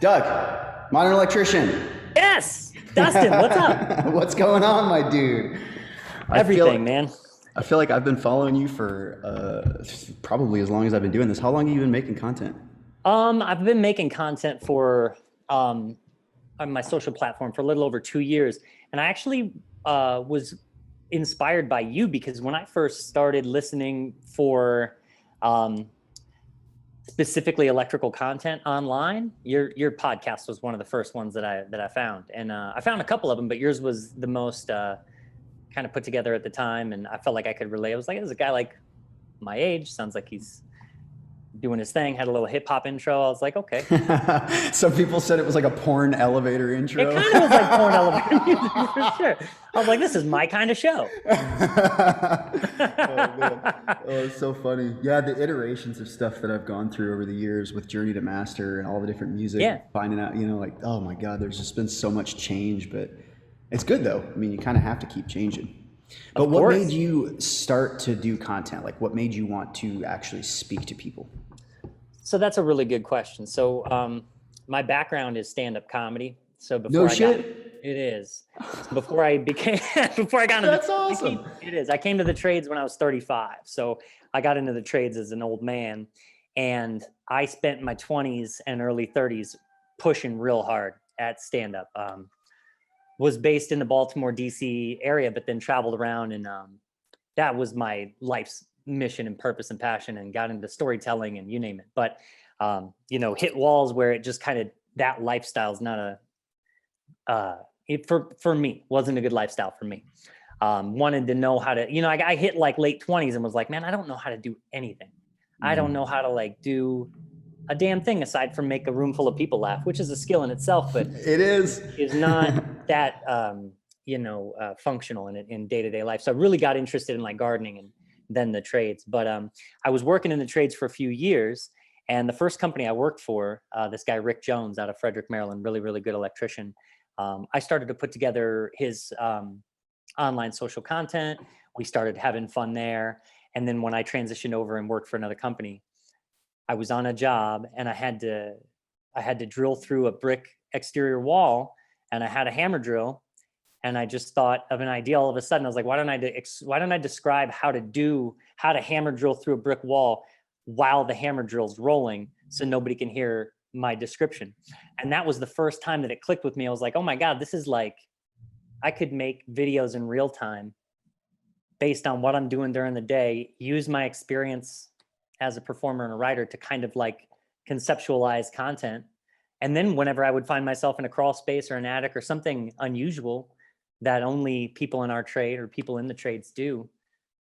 Doug, modern electrician. Yes, Dustin, what's up? What's going on, my dude? I feel Everything, man. I feel like I've been following you for probably as long as I've been doing this. How long have you been making content? I've been making content for on my social platform for a little over 2 years, and I actually was inspired by you because when I first started listening for um, specifically electrical content online, your podcast was one of the first ones that I found, and I found a couple of them, but yours was the most kind of put together at the time, and I felt like I could relate. I was like, there's a guy like my age, sounds like he's doing his thing, had a little hip hop intro. I was like, okay. Some people said it was like a porn elevator It intro. kind of was like porn elevator music for sure. I was like, this is my kind of show. Oh man, oh, it's so funny. Yeah, the iterations of stuff that I've gone through over the years with Journey to Master and all the different music, Yeah, finding out, like, oh my God, there's just been so much change, but it's good though. I mean, you kind of have to keep changing. But of what course. made you start to do content? Like, what made you want to actually speak to people? So that's a really good question. So my background is stand-up comedy. So No before I got shit. it is. So before I became before I got into That's awesome. it is. I came to the trades when I was 35. So I got into the trades as an old man, and I spent my 20s and early 30s pushing real hard at stand-up. Was based in the Baltimore, DC area, but then traveled around, and that was my life's mission and purpose and passion, and got into storytelling and you name it. But hit walls where it just kind of, that lifestyle is not for me, wasn't a good lifestyle for me. Wanted to know how to, I hit like late 20s and was like, man, I don't know how to do anything. I don't know how to like do a damn thing aside from make a room full of people laugh, which is a skill in itself, but It is. is not that functional in day-to-day life. So I really got interested in like gardening and then the trades. But I was working in the trades for a few years, and the first company I worked for, this guy Rick Jones out of Frederick, Maryland, really really good electrician. I started to put together his online social content. We started having fun there, and then when I transitioned over and worked for another company, I was on a job and I had to drill through a brick exterior wall, and I had a hammer drill, and I just thought of an idea all of a sudden. I was like, why don't I describe how to hammer drill through a brick wall while the hammer drill's rolling so nobody can hear my description. And that was the first time that it clicked with me. I was like, oh my God, this is like, I could make videos in real time based on what I'm doing during the day, use my experience as a performer and a writer to kind of like conceptualize content. And then whenever I would find myself in a crawl space or an attic or something unusual that only people in our trade or people in the trades do,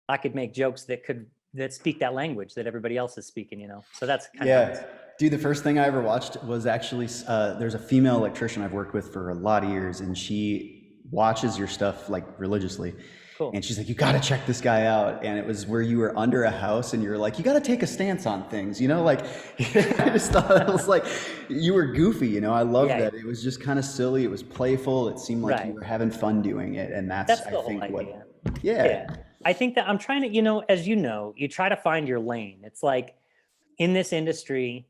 I could make jokes that speak that language that everybody else is speaking, So that's kind of how Yeah. Dude, the first thing I ever watched was actually there's a female electrician I've worked with for a lot of years, and she watches your stuff like religiously. cool. And she's like, you got to check this guy out. And it was where you were under a house and you're like, you got to take a stance on things, like, I just thought it was like, you were goofy, I loved Yeah, that. It was just kind of silly. It was playful. It seemed like you right. were having fun doing it. And that's, That's I the whole think, what, idea. yeah. Yeah. I think that I'm trying to, as you try to find your lane. It's like in this industry,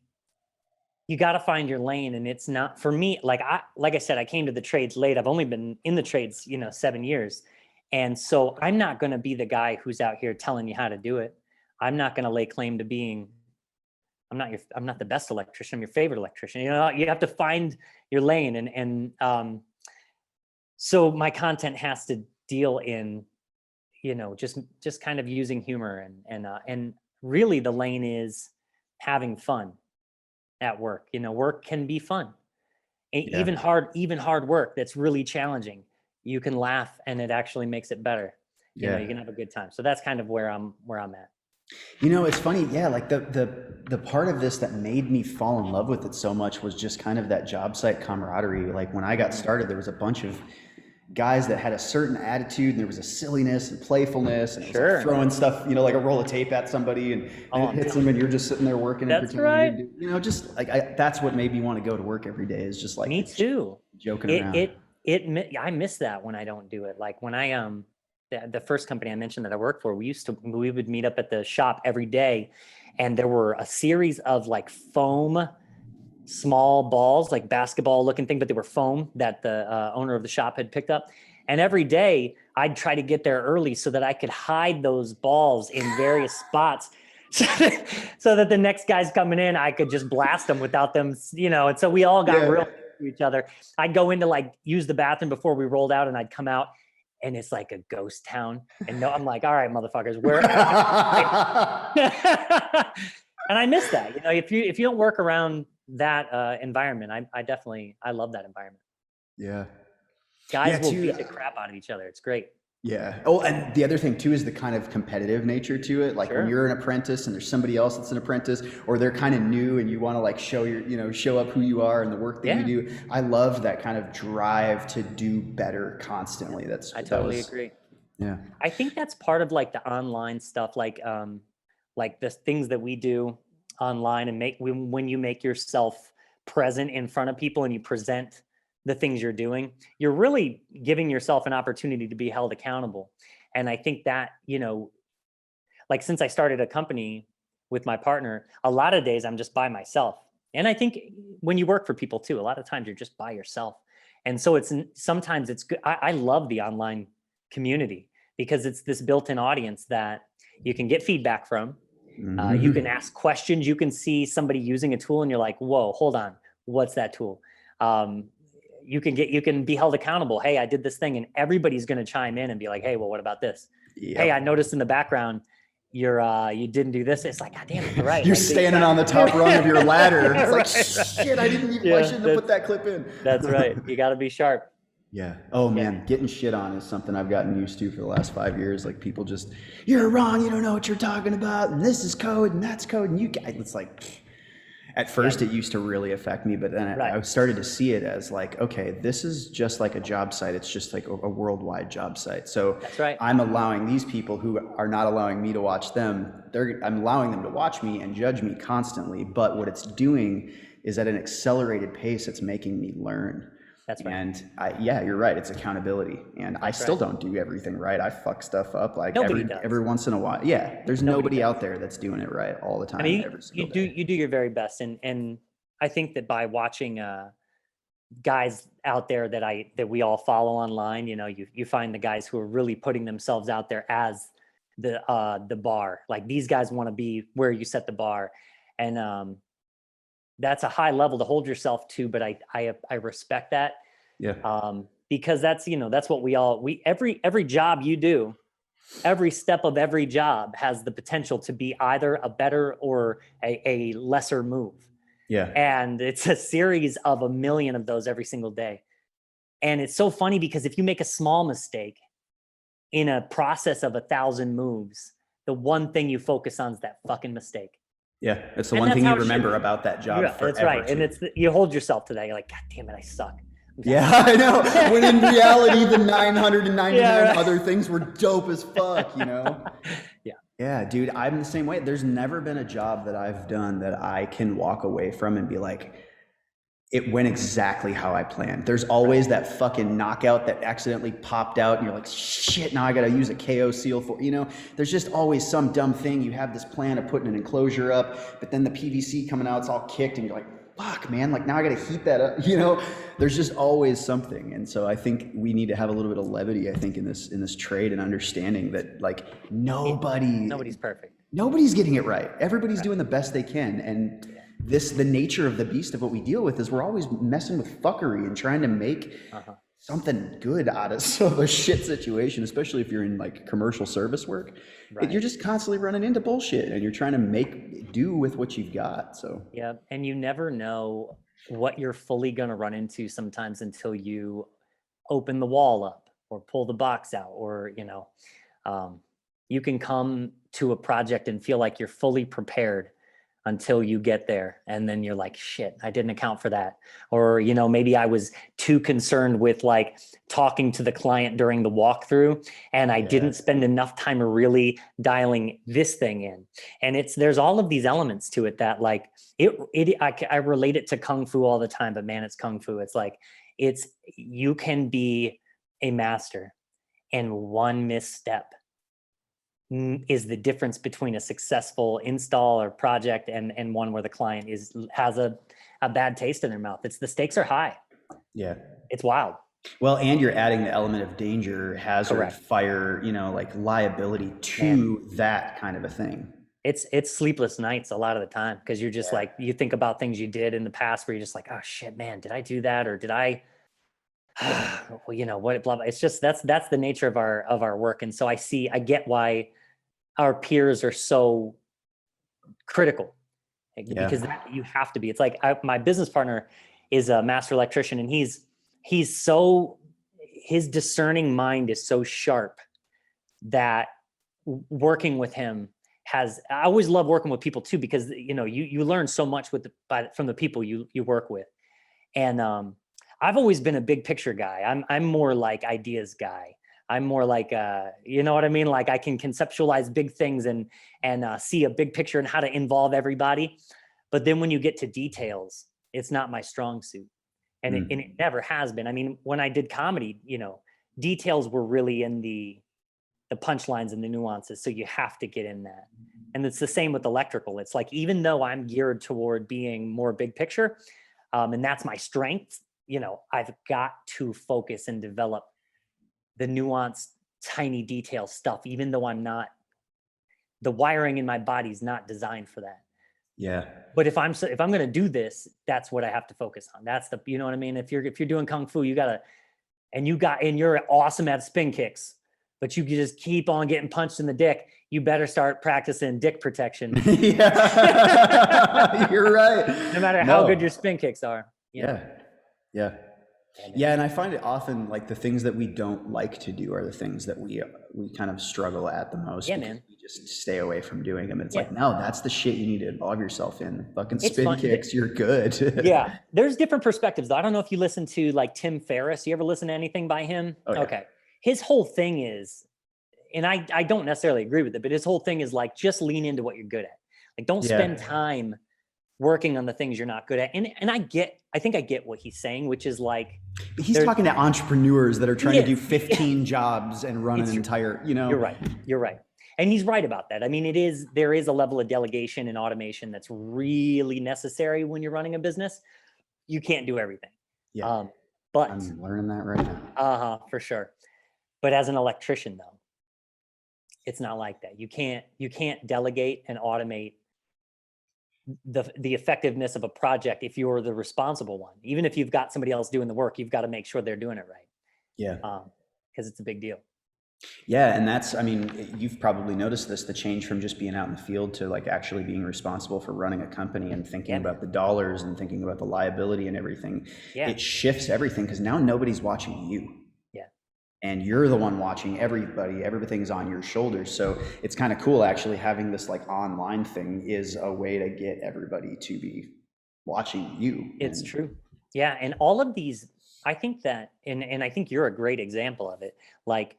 you got to find your lane, and it's not for me. Like I said, I came to the trades late. I've only been in the trades, 7 years. And so I'm not going to be the guy who's out here telling you how to do it. I'm not going to lay claim to being, I'm not the best electrician. I'm your favorite electrician. You have to find your lane. And so my content has to deal in, just kind of using humor and really the lane is having fun at work. Work can be fun. Yeah. Even hard work that's really challenging, you can laugh and it actually makes it better. Yeah. You can have a good time. So that's kind of where I'm at. It's funny. Yeah. Like the part of this that made me fall in love with it so much was just kind of that job site camaraderie. Like when I got started, there was a bunch of guys that had a certain attitude, and there was a silliness and playfulness, and it was Sure. like throwing stuff, like a roll of tape at somebody, and it hits them, and you're just sitting there working and That's pretending right. just like that's what made me want to go to work every day, is just like Me too. joking It around. it I miss that when I don't do it. Like when I the first company I mentioned that I worked for, we would meet up at the shop every day, and there were a series of like foam small balls, like basketball looking thing, but they were foam that the owner of the shop had picked up. And every day I'd try to get there early so that I could hide those balls in various spots so that the next guy's coming in, I could just blast them without them, and so we all got real to each other. I'd go in to like use the bathroom before we rolled out, and I'd come out and it's like a ghost town. And no, I'm like, all right, motherfuckers, where and I miss that. If you don't work around that environment, I love that environment. Yeah. Guys will beat the crap out of each other. It's great. Yeah. Oh, and the other thing too is the kind of competitive nature to it. Like when you're an apprentice and there's somebody else that's an apprentice, or they're kind of new and you want to like show up who you are and the work that you do. I love that kind of drive to do better constantly. I totally agree. Yeah. I think that's part of like the online stuff, like the things that we do online, and when you make yourself present in front of people and you present the things you're doing, you're really giving yourself an opportunity to be held accountable. And I think that, like since I started a company with my partner, a lot of days I'm just by myself. And I think when you work for people too, a lot of times you're just by yourself. And so sometimes it's good. I love the online community because it's this built-in audience that you can get feedback from. You can ask questions. You can see somebody using a tool and you're like, whoa, hold on. What's that tool? You can be held accountable. Hey, I did this thing, and everybody's going to chime in and be like, hey, well, what about this? Yep. Hey, I noticed in the background, you didn't do this. It's like, God damn it, you're right. You're standing on the top rung of your ladder. It's like, shit, I shouldn't have put that clip in. That's right. You got to be sharp. Yeah. Oh man, getting shit on is something I've gotten used to for the last 5 years. Like people just, you're wrong. You don't know what you're talking about. And this is code and that's code. And it's like, at first it used to really affect me, but then I started to see it as like, okay, this is just like a job site. It's just like a worldwide job site. So that's right. I'm allowing these people who are not allowing me to watch them, I'm allowing them to watch me and judge me constantly. But what it's doing is at an accelerated pace, it's making me learn. That's right. And you're right. It's accountability. And I still don't do everything right. I fuck stuff up like every once in a while. Yeah. There's nobody out there that's doing it right all the time. I mean, you do your very best. And I think that by watching guys out there that we all follow online, you find the guys who are really putting themselves out there as the bar. Like these guys want to be where you set the bar. And that's a high level to hold yourself to, but I respect that. Yeah. Because that's what every job you do, every step of every job has the potential to be either a better or a lesser move. Yeah. And it's a series of a million of those every single day. And it's so funny because if you make a small mistake in a process of 1,000 moves, the one thing you focus on is that fucking mistake. Yeah, it's the one thing you remember about that job forever. That's right. And you hold yourself to that. You're like, God damn it, I suck. Yeah, I know. When in reality, the 999 other things were dope as fuck, Yeah. Yeah, dude, I'm the same way. There's never been a job that I've done that I can walk away from and be like, it went exactly how I planned. There's always that fucking knockout that accidentally popped out and you're like, shit, now I got to use a KO seal for, there's just always some dumb thing. You have this plan of putting an enclosure up, but then the PVC coming out, it's all kicked and you're like, fuck man, like now I got to heat that up, there's just always something. And so I think we need to have a little bit of levity, I think, in this trade, and understanding that like nobody's perfect. Nobody's getting it right. Everybody's doing the best they can. And the nature of the beast of what we deal with is we're always messing with fuckery and trying to make something good out of a shit situation, especially if you're in like commercial service work. Right. You're just constantly running into bullshit and you're trying to make do with what you've got. So yeah, and you never know what you're fully going to run into sometimes until you open the wall up or pull the box out, or you can come to a project and feel like you're fully prepared until you get there. And then you're like, shit, I didn't account for that. Or, maybe I was too concerned with like talking to the client during the walkthrough and I didn't spend enough time really dialing this thing in. And there's all of these elements to it that like, I relate it to Kung Fu all the time, but man, it's Kung Fu. It's like, you can be a master and one misstep is the difference between a successful install or project and one where the client has a bad taste in their mouth. It's the stakes are high. Yeah. It's wild. Well, and you're adding the element of danger, hazard, Correct. fire, like liability to that kind of a thing. It's sleepless nights a lot of the time, because you're just Yeah. like, you think about things you did in the past where you're just like, oh shit, man, did I do that? Or did I, well, what, blah, blah. It's just, that's the nature of our work. And so I get why our peers are so critical, because you have to be. It's like my business partner is a master electrician, and his discerning mind is so sharp that working with him I always love working with people too, because you learn so much from the people you work with. And I've always been a big picture guy. I'm more like ideas guy. I'm more like you know what I mean? Like I can conceptualize big things and see a big picture and how to involve everybody. But then when you get to details, it's not my strong suit. And it never has been. I mean, when I did comedy, details were really in the punchlines and the nuances. So you have to get in that. And it's the same with electrical. It's like, even though I'm geared toward being more big picture, and that's my strength, I've got to focus and develop the nuanced, tiny detail stuff, even though the wiring in my body's not designed for that. Yeah. But if I'm going to do this, that's what I have to focus on. That's you know what I mean? If you're doing Kung Fu, and you're awesome at spin kicks, but you just keep on getting punched in the dick, you better start practicing dick protection. Yeah, you're right. No matter how good your spin kicks are. Yeah. Yeah, and I find it often like the things that we don't like to do are the things that we kind of struggle at the most. Yeah, man. We just stay away from doing them. And it's like, no, that's the shit you need to involve yourself in. Fucking spin kicks, you're good. Yeah, there's different perspectives. I don't know if you listen to like Tim Ferriss. You ever listen to anything by him? Oh, yeah. Okay. His whole thing is, and I don't necessarily agree with it, but his whole thing is like, just lean into what you're good at. Like, don't spend time working on the things you're not good at. And I think I get what he's saying, which is like, he's talking to entrepreneurs that are trying to do 15 jobs and run an entire, You're right. And he's right about that. I mean, there is a level of delegation and automation that's really necessary when you're running a business. You can't do everything. Yeah. But I'm learning that right now. For sure. But as an electrician though, it's not like that. You can't delegate and automate the effectiveness of a project if you're the responsible one. Even if you've got somebody else doing the work, you've got to make sure they're doing it right. Yeah. Because it's a big deal. Yeah, and I mean, you've probably noticed this, the change from just being out in the field to like actually being responsible for running a company and thinking about the dollars and thinking about the liability and everything. Yeah. It shifts everything, because now nobody's watching you. And you're the one watching everybody. Everything's on your shoulders. So it's kind of cool actually having this like online thing is a way to get everybody to be watching you. It's true. Yeah. And all of these, I think that, and I think you're a great example of it. Like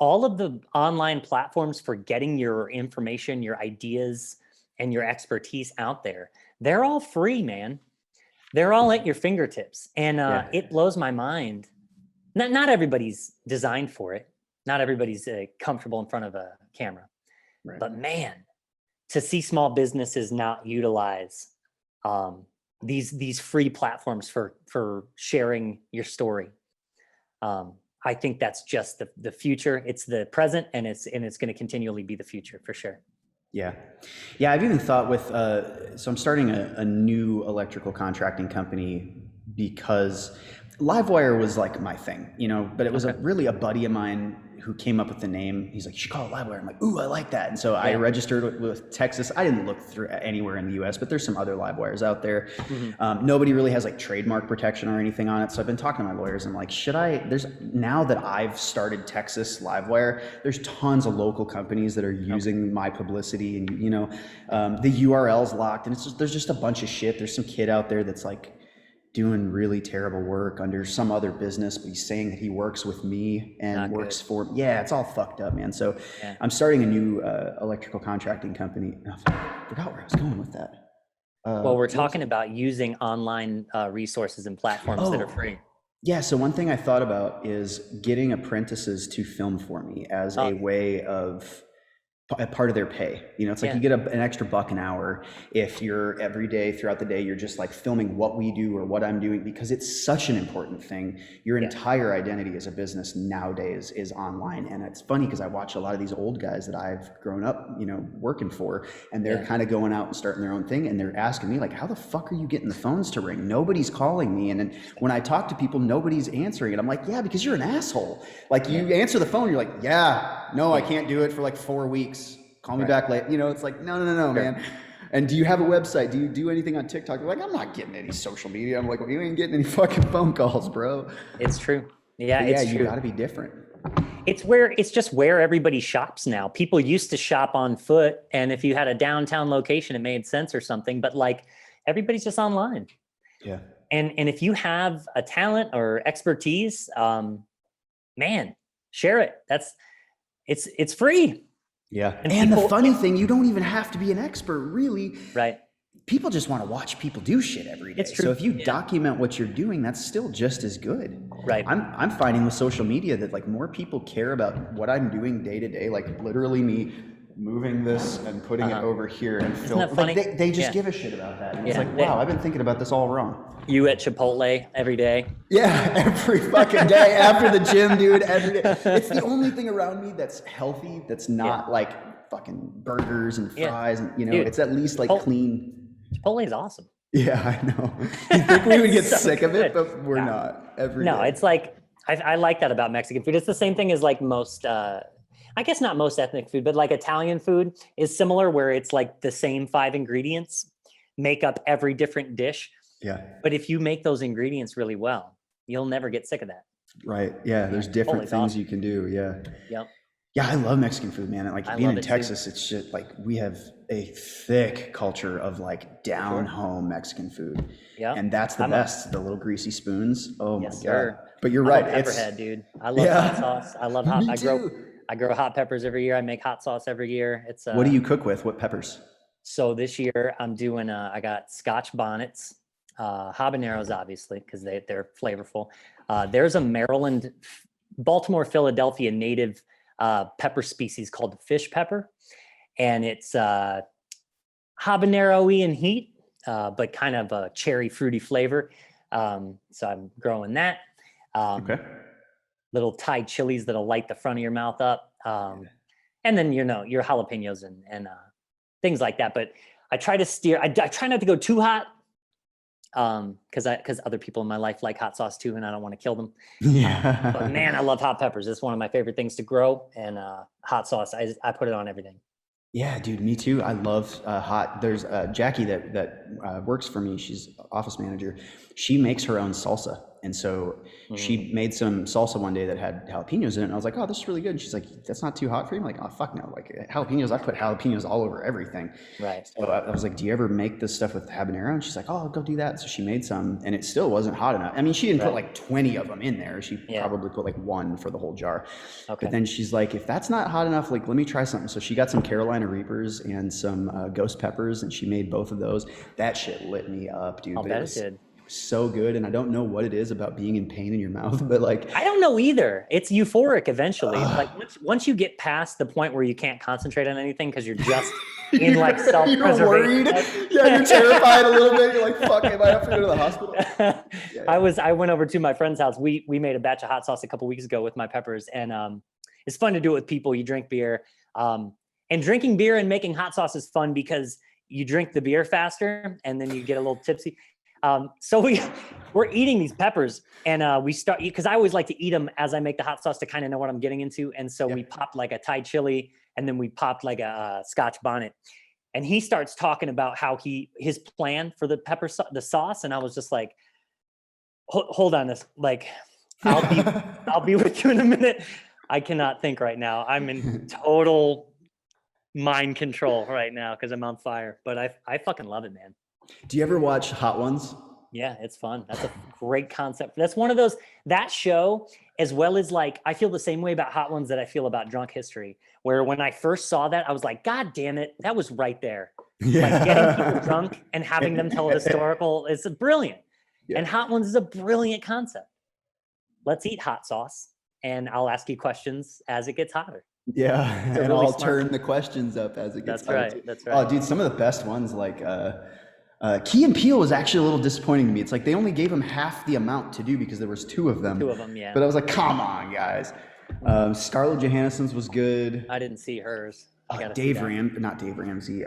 all of the online platforms for getting your information, your ideas, and your expertise out there, they're all free, man. They're all at your fingertips. And it blows my mind. Not everybody's designed for it. Not everybody's comfortable in front of a camera. Right. But man, to see small businesses not utilize these free platforms for sharing your story, I think that's just the future. It's the present, and it's going to continually be the future for sure. Yeah. I've even thought with so I'm starting a new electrical contracting company because Livewire was like my thing, but it was really a buddy of mine who came up with the name. He's like, you should call it Livewire. I'm like, ooh, I like that. And so I registered with Texas. I didn't look through anywhere in the US, but there's some other Livewires out there. Mm-hmm. Nobody really has like trademark protection or anything on it. So I've been talking to my lawyers. I'm like, now that I've started Texas Livewire, there's tons of local companies that are using my publicity, and the URL's locked, and there's just a bunch of shit. There's some kid out there that's like doing really terrible work under some other business, but he's saying that he works with me and works for me. Yeah, it's all fucked up, man. So I'm starting a new electrical contracting company. I forgot where I was going with that. Well, we're talking about using online resources and platforms that are free. Yeah, so one thing I thought about is getting apprentices to film for me as a way of a part of their pay. You know, it's like you get an extra buck an hour if you're every day throughout the day, you're just like filming what we do or what I'm doing, because it's such an important thing. Your entire identity as a business nowadays is online. And it's funny because I watch a lot of these old guys that I've grown up, you know, working for, and they're kind of going out and starting their own thing. And they're asking me like, how the fuck are you getting the phones to ring? Nobody's calling me. And then when I talk to people, nobody's answering it. I'm like, yeah, because you're an asshole. Like you answer the phone, you're like, yeah, no, I can't do it for like 4 weeks. Call me back late. You know, it's like, no, man. And do you have a website? Do you do anything on TikTok? You're like, I'm not getting any social media. I'm like, well, you ain't getting any fucking phone calls, bro. It's true. Yeah, it's true. You got to be different. It's just where everybody shops now. People used to shop on foot, and if you had a downtown location, it made sense or something. But like, everybody's just online. Yeah. And if you have a talent or expertise, man, share it. It's free. Yeah. And the funny thing, you don't even have to be an expert, really. Right. People just want to watch people do shit every day. It's true. So if you document what you're doing, that's still just as good. Right. I'm finding with social media that like more people care about what I'm doing day to day, like literally me moving this and putting it over here and filming. Like they just give a shit about that. And it's like, wow, I've been thinking about this all wrong. You at Chipotle every day? Yeah, every fucking day after the gym, dude, every day. It's the only thing around me that's healthy, that's not like fucking burgers and fries. And, you know, it's at least like clean. Chipotle is awesome. Yeah, I know. You think we would get sick of it, but we're not. Every day. It's like, I like that about Mexican food. It's the same thing as like most, I guess not most ethnic food, but like Italian food is similar, where it's like the same 5 ingredients make up every different dish. Yeah. But if you make those ingredients really well, you'll never get sick of that. Right. Yeah. There's different things you can do. Yeah. Yep. Yeah. I love Mexican food, man. Like being in Texas, it's just like we have a thick culture of like down home Mexican food. Yeah. And that's the best. The little greasy spoons. Oh my God. But you're right. Pepperhead, dude. I love hot sauce. I love hot. I grow hot peppers every year. I make hot sauce every year. It's what do you cook with? What peppers? So this year I'm doing, I got Scotch bonnets, habaneros, obviously, because they're flavorful. There's a Baltimore, Philadelphia native pepper species called fish pepper. And it's habanero-y in heat, but kind of a cherry fruity flavor. So I'm growing that. Okay. Little Thai chilies that'll light the front of your mouth up. And then, you know, your jalapenos and things like that. But I try to steer, I try not to go too hot, because other people in my life like hot sauce too, and I don't want to kill them. Yeah. But man, I love hot peppers. It's one of my favorite things to grow, and hot sauce, I put it on everything. Yeah, dude, me too. I love hot. There's Jackie that works for me. She's office manager. She makes her own salsa. And so she made some salsa one day that had jalapenos in it. And I was like, oh, this is really good. And she's like, that's not too hot for you? I'm like, oh, fuck no. Like jalapenos, I put jalapenos all over everything. Right. So I was like, do you ever make this stuff with habanero? And she's like, oh, I'll go do that. So she made some, and it still wasn't hot enough. I mean, she didn't put like 20 of them in there. She probably put like 1 for the whole jar. Okay. But then she's like, if that's not hot enough, like, let me try something. So she got some Carolina Reapers and some ghost peppers, and she made both of those. That shit lit me up, dude. I'll bet it did. So good. And I don't know what it is about being in pain in your mouth, but like I don't know either. It's euphoric eventually. Like once you get past the point where you can't concentrate on anything because you're just in like self-preservation. You're worried. Yeah, you're terrified a little bit. You're like, fuck, I might have to go to the hospital. I went over to my friend's house. We made a batch of hot sauce a couple weeks ago with my peppers, and it's fun to do it with people. You drink beer. And drinking beer and making hot sauce is fun because you drink the beer faster and then you get a little tipsy. So we're eating these peppers, and we start, because I always like to eat them as I make the hot sauce to kind of know what I'm getting into. And so we popped like a Thai chili, and then we popped like a Scotch bonnet. And he starts talking about how his plan for the the sauce. And I was just like, hold on this, like, I'll be with you in a minute. I cannot think right now. I'm in total mind control right now because I'm on fire, but I fucking love it, man. Do you ever watch Hot Ones? Yeah, it's fun. That's a great concept. That's one of those, that show, as well as like, I feel the same way about Hot Ones that I feel about Drunk History, where when I first saw that, I was like, God damn it, that was right there. Yeah. Like getting people drunk and having them tell a historical, it's brilliant. Yeah. And Hot Ones is a brilliant concept. Let's eat hot sauce, and I'll ask you questions as it gets hotter. Yeah, It's a and really I'll smart. turn the questions up as it gets That's harder too. right. That's Oh, right. dude, some of the best ones like Key and Peele was actually a little disappointing to me. It's like they only gave him half the amount to do because there was two of them. Two of them. Yeah. But I was like, come on, guys. Scarlett Johansson's was good. I didn't see hers. I got to see Dave that. Not Dave Ramsey,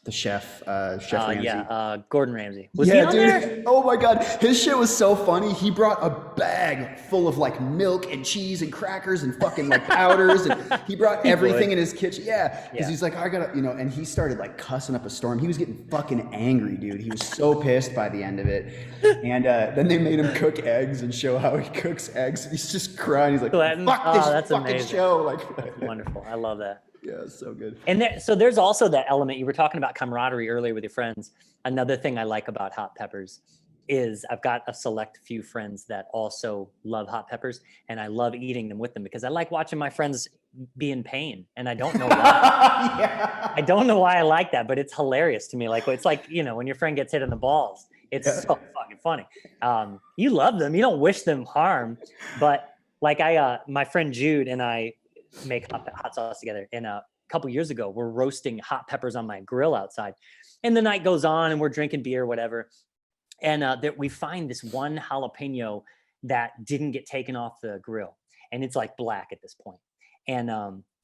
the chef, Chef Yeah. Ramsey. Gordon Ramsay. Was he Yeah, on there? dude. Oh my God. His shit was so funny. He brought a bag full of like milk and cheese and crackers and fucking like powders. And he brought everything in his kitchen. Yeah. Because Yeah. he's like, I gotta, and he started like cussing up a storm. He was getting fucking angry, dude. He was so pissed by the end of it. And then they made him cook eggs and show how he cooks eggs. He's just crying. He's like, fuck this That's fucking amazing. show. Like, That's wonderful. I love that. yeah, it's so good. And so there's also that element. You were talking about camaraderie earlier with your friends. Another thing I like about hot peppers is I've got a select few friends that also love hot peppers, and I love eating them with them because I like watching my friends be in pain, and I don't know why. Yeah. I don't know why I like that, but it's hilarious to me. Like it's like, when your friend gets hit in the balls, it's so fucking funny. You love them, you don't wish them harm, but like my friend Jude and I make hot sauce together. And a couple years ago, we're roasting hot peppers on my grill outside, and the night goes on, and we're drinking beer, or whatever. And that we find this one jalapeno that didn't get taken off the grill, and it's like black at this point. And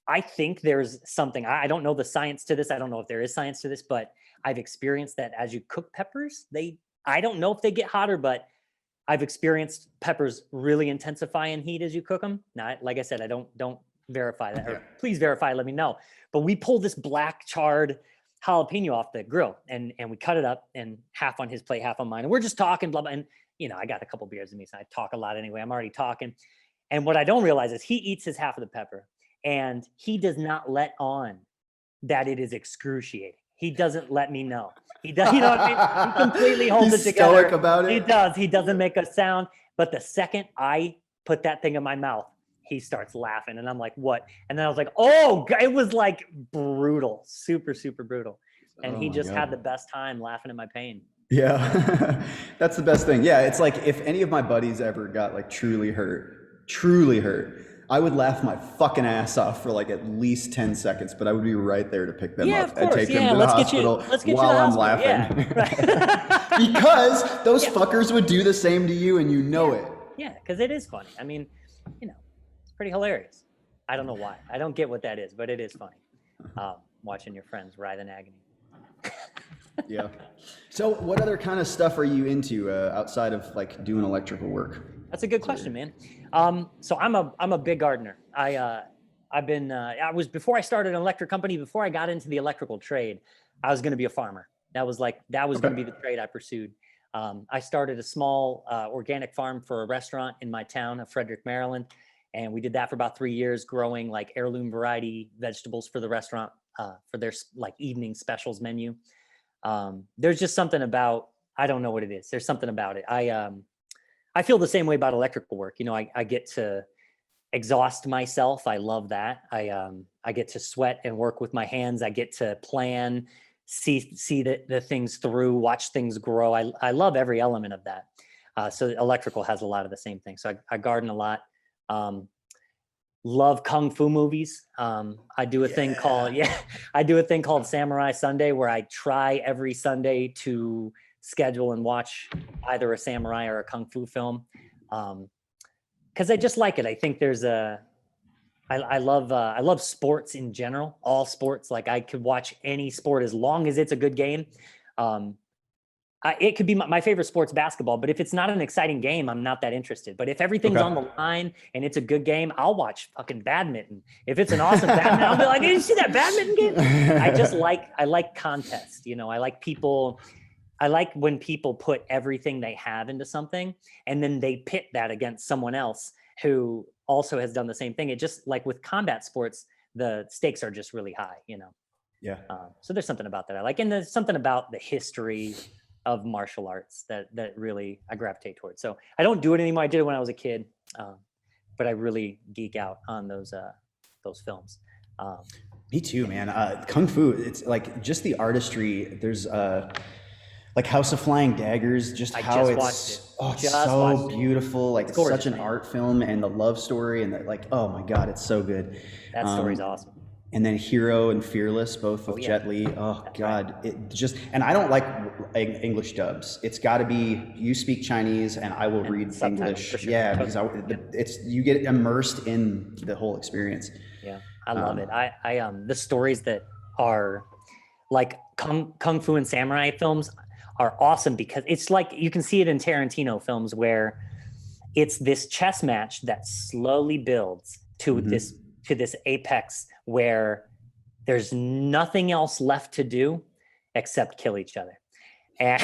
I think there's something. I don't know the science to this. I don't know if there is science to this, but I've experienced that as you cook peppers, I don't know if they get hotter, but I've experienced peppers really intensify in heat as you cook them. Now, like I said, I don't verify that, or please verify, let me know. But we pulled this black charred jalapeno off the grill, and we cut it up, and half on his plate, half on mine. And we're just talking, blah, blah. And, I got a couple beers in me, so I talk a lot anyway. I'm already talking. And what I don't realize is he eats his half of the pepper, and he does not let on that it is excruciating. He doesn't let me know. He does, what I mean? He completely holds it together. Stoic about it. He does. He doesn't make a sound. But the second I put that thing in my mouth, he starts laughing, and I'm like, what? And then I was like, oh, it was like brutal, super, super brutal. And he just had the best time laughing at my pain. Yeah, that's the best thing. Yeah, it's like if any of my buddies ever got like truly hurt, I would laugh my fucking ass off for like at least 10 seconds, but I would be right there to pick them up and take them to the hospital while I'm laughing. Yeah, right. Because those fuckers would do the same to you, and you know it. Yeah, because it is funny. I mean, it's pretty hilarious. I don't know why. I don't get what that is, but it is funny. Watching your friends writhe in agony. Yeah. So what other kind of stuff are you into outside of like doing electrical work? That's a good question, man. So I'm a big gardener. I was, before I started an electric company, before I got into the electrical trade, I was going to be a farmer. That was going to be the trade I pursued. I started a small organic farm for a restaurant in my town of Frederick, Maryland. And we did that for about 3 years, growing like heirloom variety vegetables for the restaurant for their like evening specials menu. There's just something about, I don't know what it is. There's something about it. I feel the same way about electrical work. I get to exhaust myself. I love that. I get to sweat and work with my hands. I get to plan, see the things through, watch things grow. I love every element of that. So electrical has a lot of the same things. So I garden a lot. Love kung fu movies. I do a thing called Samurai Sunday, where I try every Sunday to schedule and watch either a samurai or a kung fu film. Cause I just like it. I think I love sports in general, all sports. Like I could watch any sport as long as it's a good game. It could be my favorite sport's basketball, but if it's not an exciting game, I'm not that interested. But if everything's on the line and it's a good game, I'll watch fucking badminton. If it's an awesome badminton, I'll be like, did you see that badminton game? I like contests. I like when people put everything they have into something, and then they pit that against someone else who also has done the same thing. It just, like with combat sports, the stakes are just really high, Yeah. So there's something about that I like. And there's something about the history of martial arts that really I gravitate towards. So I don't do it anymore. I did it when I was a kid, but I really geek out on those films. Me too, man. Kung Fu, it's like just the artistry. There's Like House of Flying Daggers, just I how just watched it. it's Just so watched it. beautiful. Like It's it's such gorgeous, an man. art film, and the love story, and the, like, oh my God, it's so good. That story's Um, awesome. and then Hero and Fearless, both Oh with yeah, Jet Li. Oh that's right. God, it just, and I don't like English dubs. It's got to be, you speak Chinese and I will And read subtitles for English. sure. Yeah, because Totally. Yeah. it's, you get immersed in the whole experience. Yeah. I love Um, it. The stories that are like kung fu and samurai films are awesome because it's like you can see it in Tarantino films where it's this chess match that slowly builds mhm. to this apex where there's nothing else left to do except kill each other. And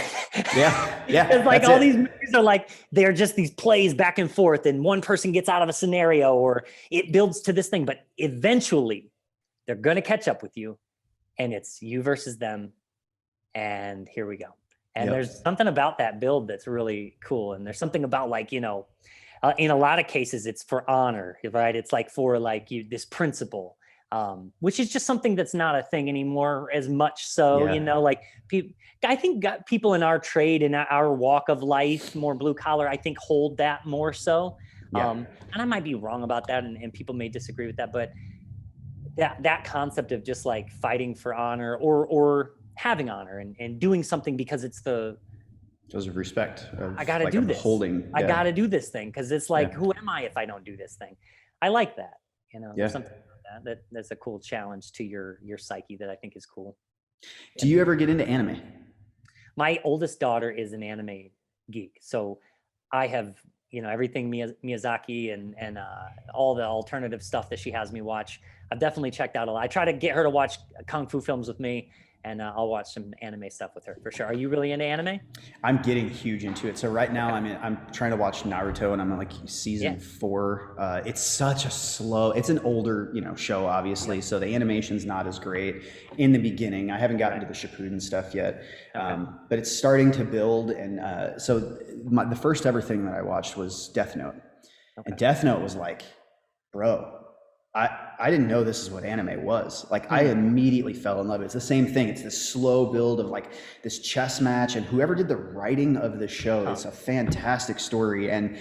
Yeah, it's yeah, like that's all these it. movies are like they're just these plays back and forth and one person gets out of a scenario or it builds to this thing, but eventually they're going to catch up with you and it's you versus them, and here we go. And there's Yep. something about that build that's really cool, and there's something about like, in a lot of cases it's for honor, right? It's like for like you this principle, which is just something that's not a thing anymore as much. So Yeah, like people, I think people in our trade in our walk of life, more blue collar, I think hold that more so. yeah. And I might be wrong about that, and people may disagree with that, but that concept of just like fighting for honor or having honor and doing something because it's Those of respect, I of got to like do of this. holding. I got Yeah, to do this thing because it's yeah, like, who am I if I don't do this thing? I like that. There's yeah. something about that's a cool challenge to your psyche that I think is cool. Do Yeah. you ever get into anime? My oldest daughter is an anime geek, so I have everything Miyazaki and all the alternative stuff that she has me watch. I've definitely checked out a lot. I try to get her to watch kung fu films with me, and I'll watch some anime stuff with her for sure. Are you really into anime? I'm getting huge into it. So right now Okay. I'm trying to watch Naruto and I'm in like Yeah. season 4. It's such a slow, it's an older, show obviously. Yep. So the animation's not as great in the beginning. I haven't gotten Right. to the Shippuden stuff yet. Okay. But it's starting to build. And so the first ever thing that I watched was Death Note. And Okay. Death Note was like, bro, I didn't know this is what anime was. Like I Hmm. immediately fell in love. It's the same thing. It's this slow build of like this chess match, and whoever did the writing of the show, Huh. it's a fantastic story. And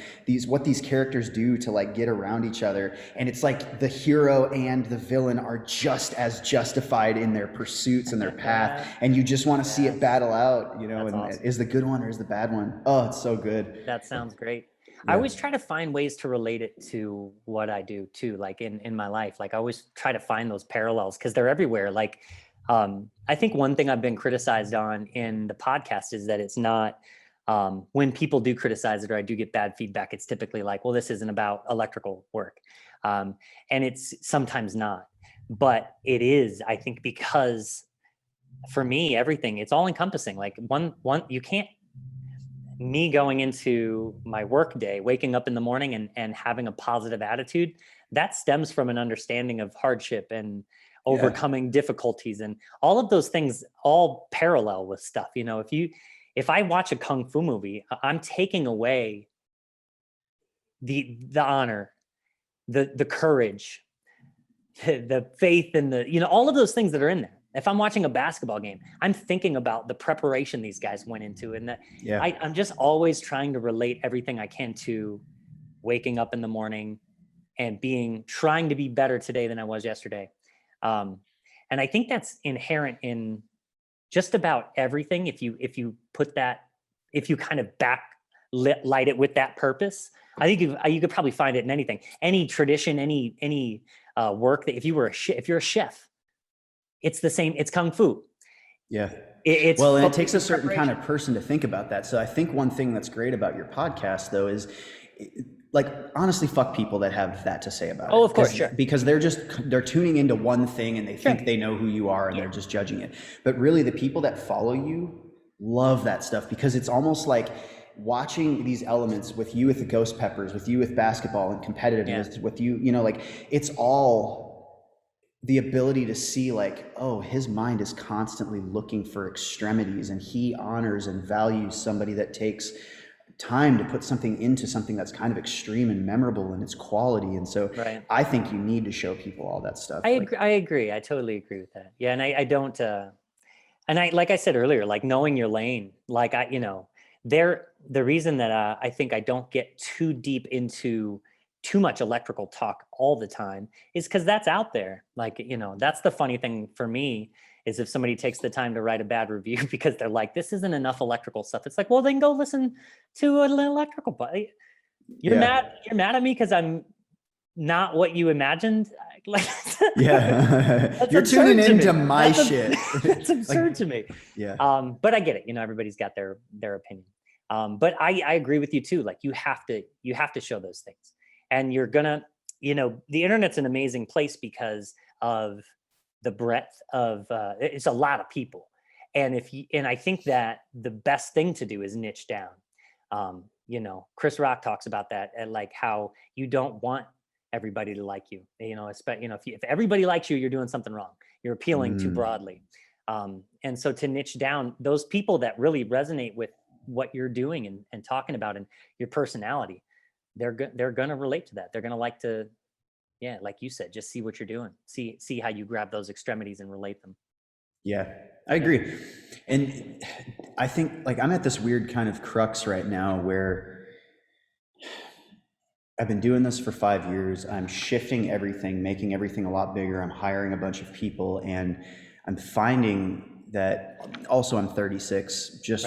what these characters do to like get around each other. And it's like the hero and the villain are just as justified in their pursuits and their path. And you just want to see it battle out, That's and awesome. is the good one or is the bad one? Oh, it's so good. That sounds great. I Yeah. always try to find ways to relate it to what I do too, like in my life. Like I always try to find those parallels because they're everywhere. Like I think one thing I've been criticized on in the podcast is that it's not when people do criticize it or I do get bad feedback, it's typically like, well, this isn't about electrical work. And it's sometimes not. But it is, I think, because for me, everything, it's all encompassing. Like one you can't me going into my work day, waking up in the morning and having a positive attitude, that stems from an understanding of hardship and Yeah. overcoming difficulties and all of those things all parallel with stuff. If I watch a kung fu movie, I'm taking away the honor, the courage, the faith and all of those things that are in there. If I'm watching a basketball game, I'm thinking about the preparation these guys went into, and that Yeah. I'm just always trying to relate everything I can to waking up in the morning and trying to be better today than I was yesterday. And I think that's inherent in just about everything. If you put that, if you kind of light it with that purpose, I think you could probably find it in anything, any tradition, any work that if you're a chef, it's the same. It's kung fu. Yeah. It's Well, and it takes a focused certain kind preparation. of person to think about that. So I think one thing that's great about your podcast, though, is like honestly, fuck people that have that to say about it. Oh, of course, sure. Because they're tuning into one thing and they think Sure. they know who you are and they're just judging it. But really, the people that follow you love that stuff because it's almost like watching these elements with you with the Ghost Peppers, with you with basketball and competitiveness, with you, like it's all the ability to see like, oh, his mind is constantly looking for extremities and he honors and values somebody that takes time to put something into something that's kind of extreme and memorable in its quality. And so Right. I think you need to show people all that stuff. I agree. I totally agree with that. Yeah. And I don't, And like I said earlier, like knowing your lane, like the reason that I think I don't get too deep into too much electrical talk all the time is because that's out there. Like, that's the funny thing for me is if somebody takes the time to write a bad review because they're like, this isn't enough electrical stuff. It's like, well, then go listen to an electrical, but you're mad at me because I'm not what you imagined. Like, Yeah. that's You're tuning absurd to into me. my shit. It's absurd to me. Yeah. But I get it. Everybody's got their opinion. But I agree with you too. Like you have to show those things, and you're gonna, the internet's an amazing place because of the breadth of it's a lot of people, and and I think that the best thing to do is niche down. Chris Rock talks about that, and like how you don't want everybody to like you. If everybody likes you, you're doing something wrong. You're appealing too broadly. And so to niche down those people that really resonate with what you're doing and talking about and your personality, they're going to relate to that. They're going to like to, yeah, like you said, just see what you're doing, see how you grab those extremities and relate them. Yeah, I agree. And I think like I'm at this weird kind of crux right now where I've been doing this for 5 years. I'm shifting everything, making everything a lot bigger. I'm hiring a bunch of people, and I'm finding that also I'm 36, just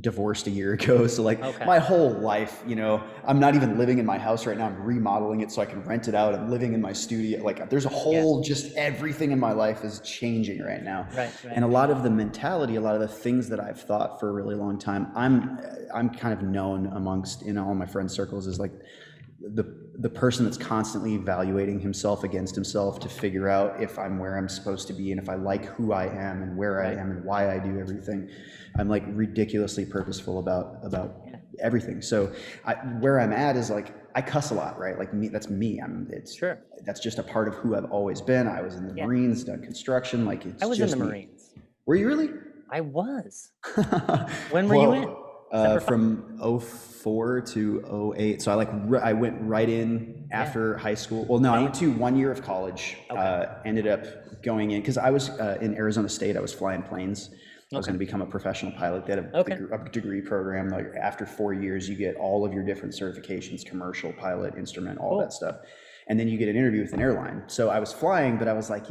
divorced a year ago. So like my whole life, I'm not even living in my house right now. I'm remodeling it so I can rent it out. I'm living in my studio. Like there's a whole, just everything in my life is changing right now. Right. And a lot of the mentality, a lot of the things that I've thought for a really long time, I'm kind of known amongst, all my friend circles is like, the person that's constantly evaluating himself against himself to figure out if I'm where I'm supposed to be and if I like who I am and where I am and why I do everything. I'm like ridiculously purposeful about everything. So where I'm at is like I cuss a lot, right? Like me, that's me. That's just a part of who I've always been. I was in the Marines, done construction. Like it's I was just in the me. Marines. Were you really? I was. When were you in? From 04 to 08. So I went right in after high school. Well, no, I went to 1 year of college, ended up going in because I was in Arizona State. I was flying planes. I was going to become a professional pilot. They had a degree program. Like after 4 years, you get all of your different certifications, commercial, pilot, instrument, all that stuff. And then you get an interview with an airline. So I was flying, but I was like,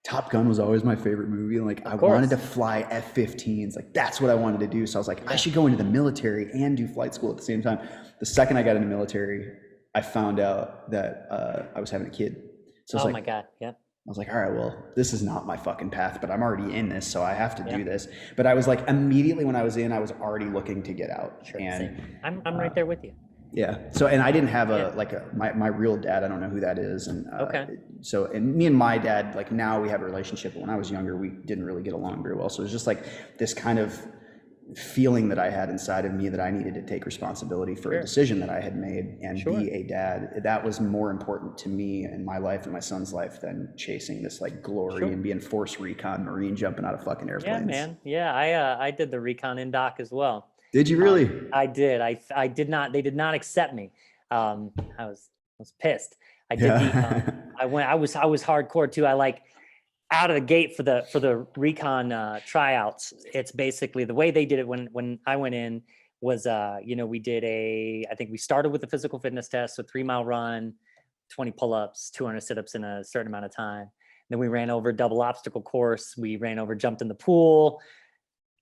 Top Gun was always my favorite movie. And like, I wanted to fly F-15s. Like, that's what I wanted to do. So I was like, I should go into the military and do flight school at the same time. The second I got into the military, I found out that I was having a kid. So I was my God. Yep. I was like, all right, well, this is not my fucking path, but I'm already in this, so I have to do this. But I was like, immediately when I was in, I was already looking to get out. Sure. And I'm right there with you. Yeah. So, and I didn't have my real dad. I don't know who that is. And so, and me and my dad, like now we have a relationship, but when I was younger, we didn't really get along very well. So it was just like this kind of feeling that I had inside of me that I needed to take responsibility for a decision that I had made and be a dad. That was more important to me in my life and my son's life than chasing this like glory and being force recon Marine jumping out of fucking airplanes. Yeah, man. Yeah. I did the recon in doc as well. Did you really? I did. I did not. They did not accept me. I was pissed. I did. I was hardcore too. I like out of the gate for the recon tryouts. It's basically the way they did it when I went in was we did I think we started with the physical fitness test, so 3-mile run, 20 pull-ups, 200 sit-ups in a certain amount of time. Then we ran over double obstacle course. We jumped in the pool.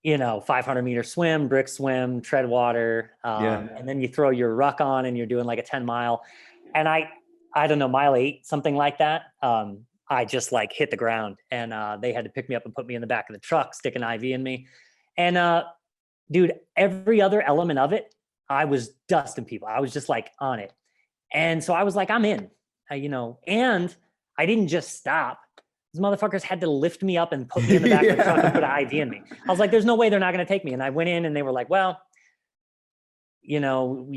500-meter swim, brick swim, tread water. And then you throw your ruck on and you're doing like a 10-mile. And I don't know, mile 8, something like that. I just like hit the ground and they had to pick me up and put me in the back of the truck, stick an IV in me. And dude, every other element of it, I was dusting people. I was just like on it. And so I was like, I'm in, and I didn't just stop. These motherfuckers had to lift me up and put me in the back of the truck and put an IV in me. I was like, there's no way they're not going to take me. And I went in and they were like, well, you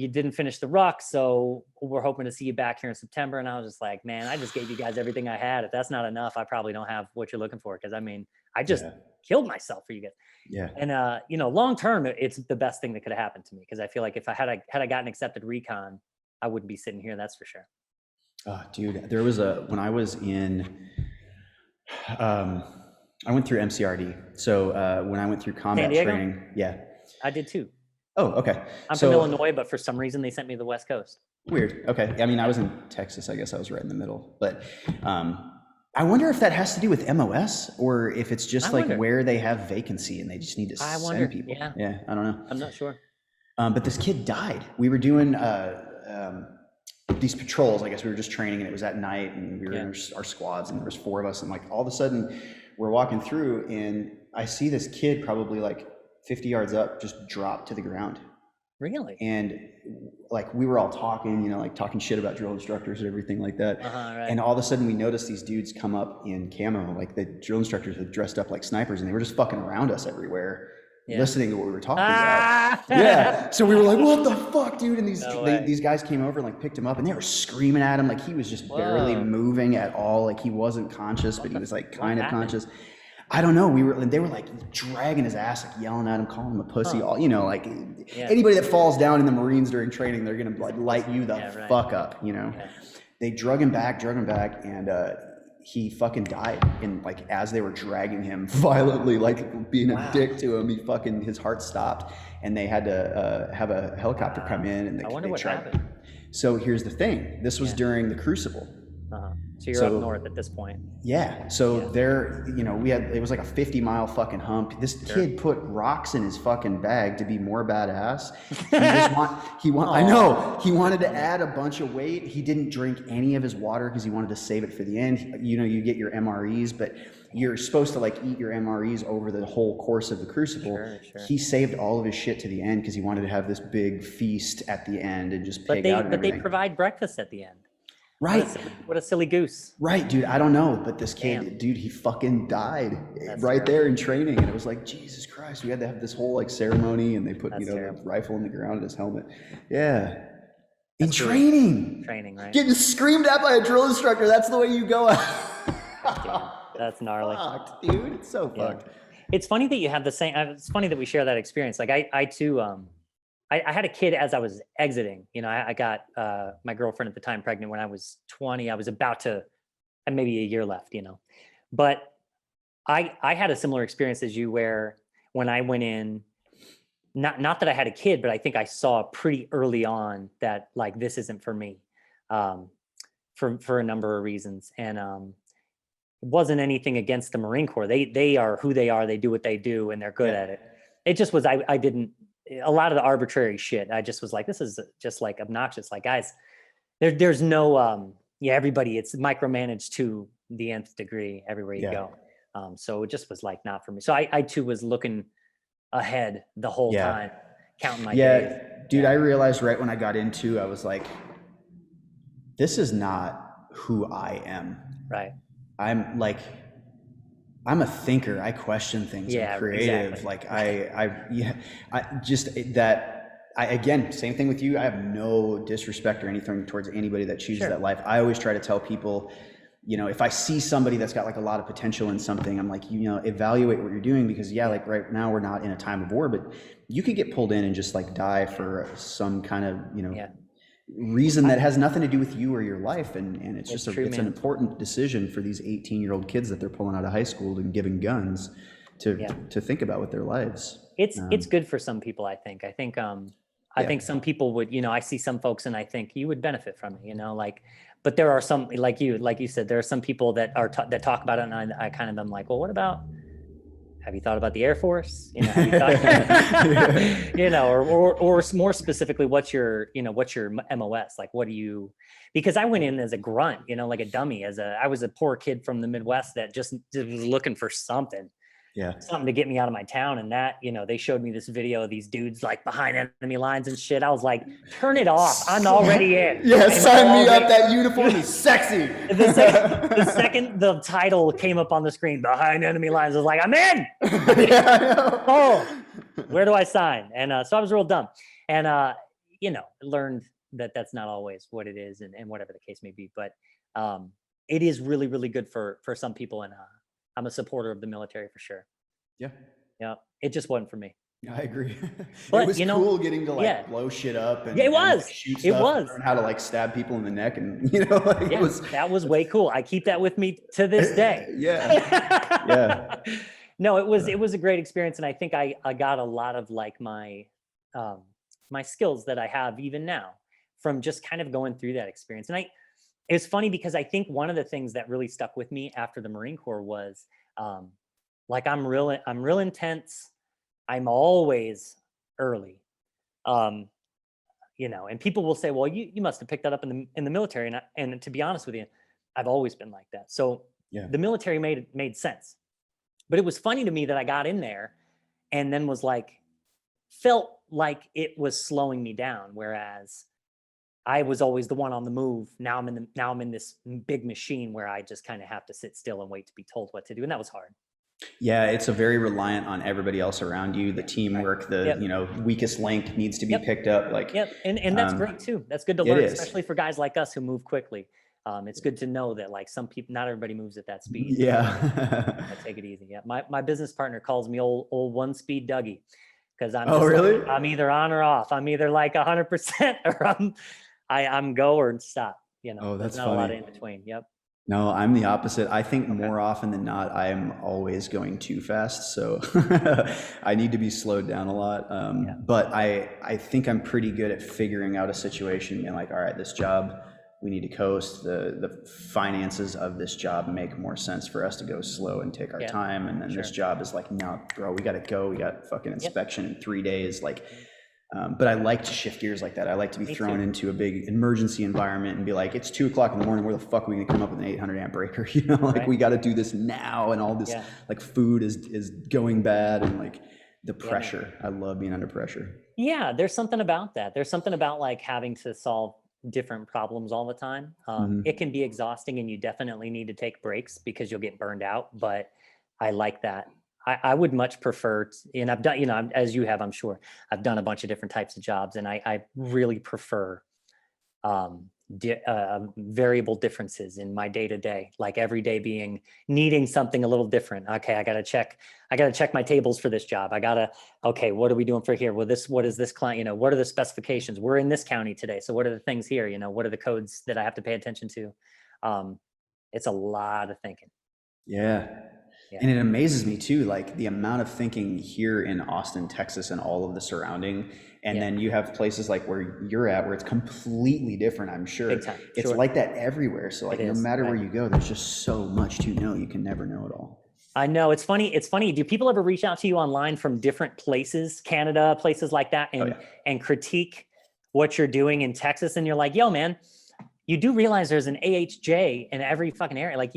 didn't finish the ruck, so we're hoping to see you back here in September. And I was just like, man, I just gave you guys everything I had. If that's not enough, I probably don't have what you're looking for. Cause I mean, I just killed myself for you guys. Yeah. And, long term, it's the best thing that could have happened to me. Cause I feel like if I had gotten accepted recon, I wouldn't be sitting here. That's for sure. Oh, dude, there was when I was in, I went through MCRD. So when I went through San combat Diego? training, yeah. I did too. Oh, okay. I'm So from Illinois, but for some reason they sent me to the West Coast. weird. Okay. I mean, I was in Texas. I guess I was right in the middle. But I wonder if that has to do with MOS or if it's just I like wonder. where they have vacancy and they just need to I send wonder. people. Yeah. Yeah, I don't know. I'm not sure. But this kid died. We were doing these patrols. I guess we were just training, and it was at night, and we were in our squads, and there was 4 of us, and like all of a sudden, we're walking through, and I see this kid probably like 50 yards up just drop to the ground. Really? And like we were all talking, like talking shit about drill instructors and everything like that. Right. And all of a sudden, we noticed these dudes come up in camo, like the drill instructors had dressed up like snipers, and they were just fucking around us everywhere. Listening to what we were talking about. Yeah. So we were like, what the fuck, dude? And these guys came over and like picked him up, and they were screaming at him like he was just barely moving at all. Like he wasn't conscious, but he was like kind of conscious. I don't know. They were like dragging his ass, like yelling at him, calling him a pussy. All like anybody that falls down in the Marines during training, they're gonna like light you the fuck up. They drug him back, and he fucking died. And like as they were dragging him violently, like being a dick to him, his heart stopped, and they had to have a helicopter come in. And I wonder what happened. So here's the thing. This was during the Crucible. So you're up north at this point. Yeah. So there, it was like a 50-mile fucking hump. This kid put rocks in his fucking bag to be more badass. He wanted to add a bunch of weight. He didn't drink any of his water because he wanted to save it for the end. You get your MREs, but you're supposed to like eat your MREs over the whole course of the Crucible. Sure. He saved all of his shit to the end because he wanted to have this big feast at the end and just pig out. But they provide breakfast at the end. Right. What a silly goose. Right, dude. I don't know, but this kid, dude, he fucking died there in training, and it was like, Jesus Christ, we had to have this whole like ceremony, and they put the rifle in the ground and his helmet. Yeah. In training. Training, right? Getting screamed at by a drill instructor. That's the way you go out. That's gnarly. Fucked, dude. It's so fucked. It's funny that you have the same. It's funny that we share that experience. Like I too. I had a kid as I was exiting. I got my girlfriend at the time pregnant when I was 20. I was about to, and maybe a year left. But I had a similar experience as you, where when I went in, not that I had a kid, but I think I saw pretty early on that like this isn't for me, for a number of reasons. And it wasn't anything against the Marine Corps. They are who they are. They do what they do, and they're good at it. It just was I didn't. A lot of the arbitrary shit, I just was like, this is just like obnoxious. Like, guys, there's no, everybody, it's micromanaged to the nth degree everywhere you go. So it just was like, not for me. So I too was looking ahead the whole time, counting my days. Dude, I realized right when I got into, I was like, this is not who I am. Right. I'm a thinker. I question things. I'm creative. Exactly. Like again, same thing with you. I have no disrespect or anything towards anybody that chooses that life. I always try to tell people, if I see somebody that's got like a lot of potential in something, I'm like, evaluate what you're doing, because like right now we're not in a time of war, but you could get pulled in and just like die for some kind of, reason that has nothing to do with you or your life, and it's just it's an important decision for these 18-year-old kids that they're pulling out of high school and giving guns to think about with their lives. It's good for some people. I think I think some people would, I see some folks and I think you would benefit from it, but there are some, like you said, there are some people that that talk about it, and I kind of am like, well, what about, have you thought about the Air Force? Have you thought, or more specifically, what's your MOS? Like, what do you, because I went in as a grunt, like a dummy, I was a poor kid from the Midwest that just was looking for something to get me out of my town. And that, they showed me this video of these dudes like behind enemy lines and shit. I was like, turn it off. I'm already in. Yeah, sign me up. That uniform is sexy. The second the title came up on the screen, behind enemy lines, I was like, I'm in. Oh, where do I sign? And so I was real dumb. And, learned that that's not always what it is, and whatever the case may be. But it is really, really good for some people. And I'm a supporter of the military for sure. Yeah. It just wasn't for me. I agree. It But was cool getting to yeah, like blow shit up yeah, it and like was, shoot it stuff and was. learn how to like stab people in the neck and like it Yeah, was that was way cool. I keep that with me to this day. yeah. Yeah. No, it was a great experience, and I think I got a lot of like um, my skills that I have even now from just kind of going through that experience. And it's funny because I think one of the things that really stuck with me after the Marine Corps was um, like I'm real intense. I'm always early. Um, and people will say, well, you must have picked that up in the military. And to be honest with you, I've always been like that. So Yeah. the military made sense. But it was funny to me that I got in there and then felt like it was slowing me down. Whereas I was always the one on the move. Now I'm in this big machine where I just kind of have to sit still and wait to be told what to do. And that was hard. Yeah, it's a very reliant on everybody else around you, the teamwork, the, Yep. Weakest link needs to be Yep. picked up. Like, Yep. And that's great too. That's good to it learn, is. especially for guys like us who move quickly. It's good to know that like some people, not everybody moves at that speed. Yeah. I take it easy. Yeah. My business partner calls me old one speed Dougie because I'm Oh, just really? like, I'm either on or off. I'm either like 100% or I'm go or stop. Oh, There's that's not a lot funny. in between. Yep. No, I'm the opposite. I think Okay. more often than not, I am always going too fast. So I need to be slowed down a lot. Yeah. But I think I'm pretty good at figuring out a situation, being like, all right, this job, we need to coast. The finances of this job make more sense for us to go slow and take our Yeah. time. And then Sure. this job is like, no, bro, we got to go. We got fucking Yep. inspection in 3 days. Like, but I like to shift gears like that. I like to be Me thrown too. into a big emergency environment and be like, it's 2 o'clock in the morning. Where the fuck are we gonna come up with an 800 amp breaker? Like Right. we got to do this now. And all this Yeah. like food is going bad and like the Yeah, man. pressure. I love being under pressure. Yeah, there's something about that. There's something about like having to solve different problems all the time. It can be exhausting, and you definitely need to take breaks because you'll get burned out. But I like that. I would much prefer, and I've done, as you have, I'm sure, I've done a bunch of different types of jobs, and I really prefer variable differences in my day to day, like every day needing something a little different. Okay, I got to check my tables for this job. Okay, what are we doing for here? Well, what is this client, what are the specifications? We're in this county today. So what are the things here? What are the codes that I have to pay attention to? It's a lot of thinking. Yeah. And it amazes me too, like the amount of thinking here in Austin, Texas, and all of the surrounding. And then you have places like where you're at, where it's completely different, I'm sure. Big time. It's Sure. like that everywhere. So like, no matter right. where you go, there's just so much to know. You can never know it all. I know, it's funny. Do people ever reach out to you online from different places, Canada, places like that, and critique what you're doing in Texas? And you're like, yo, man, you do realize there's an AHJ in every fucking area. Like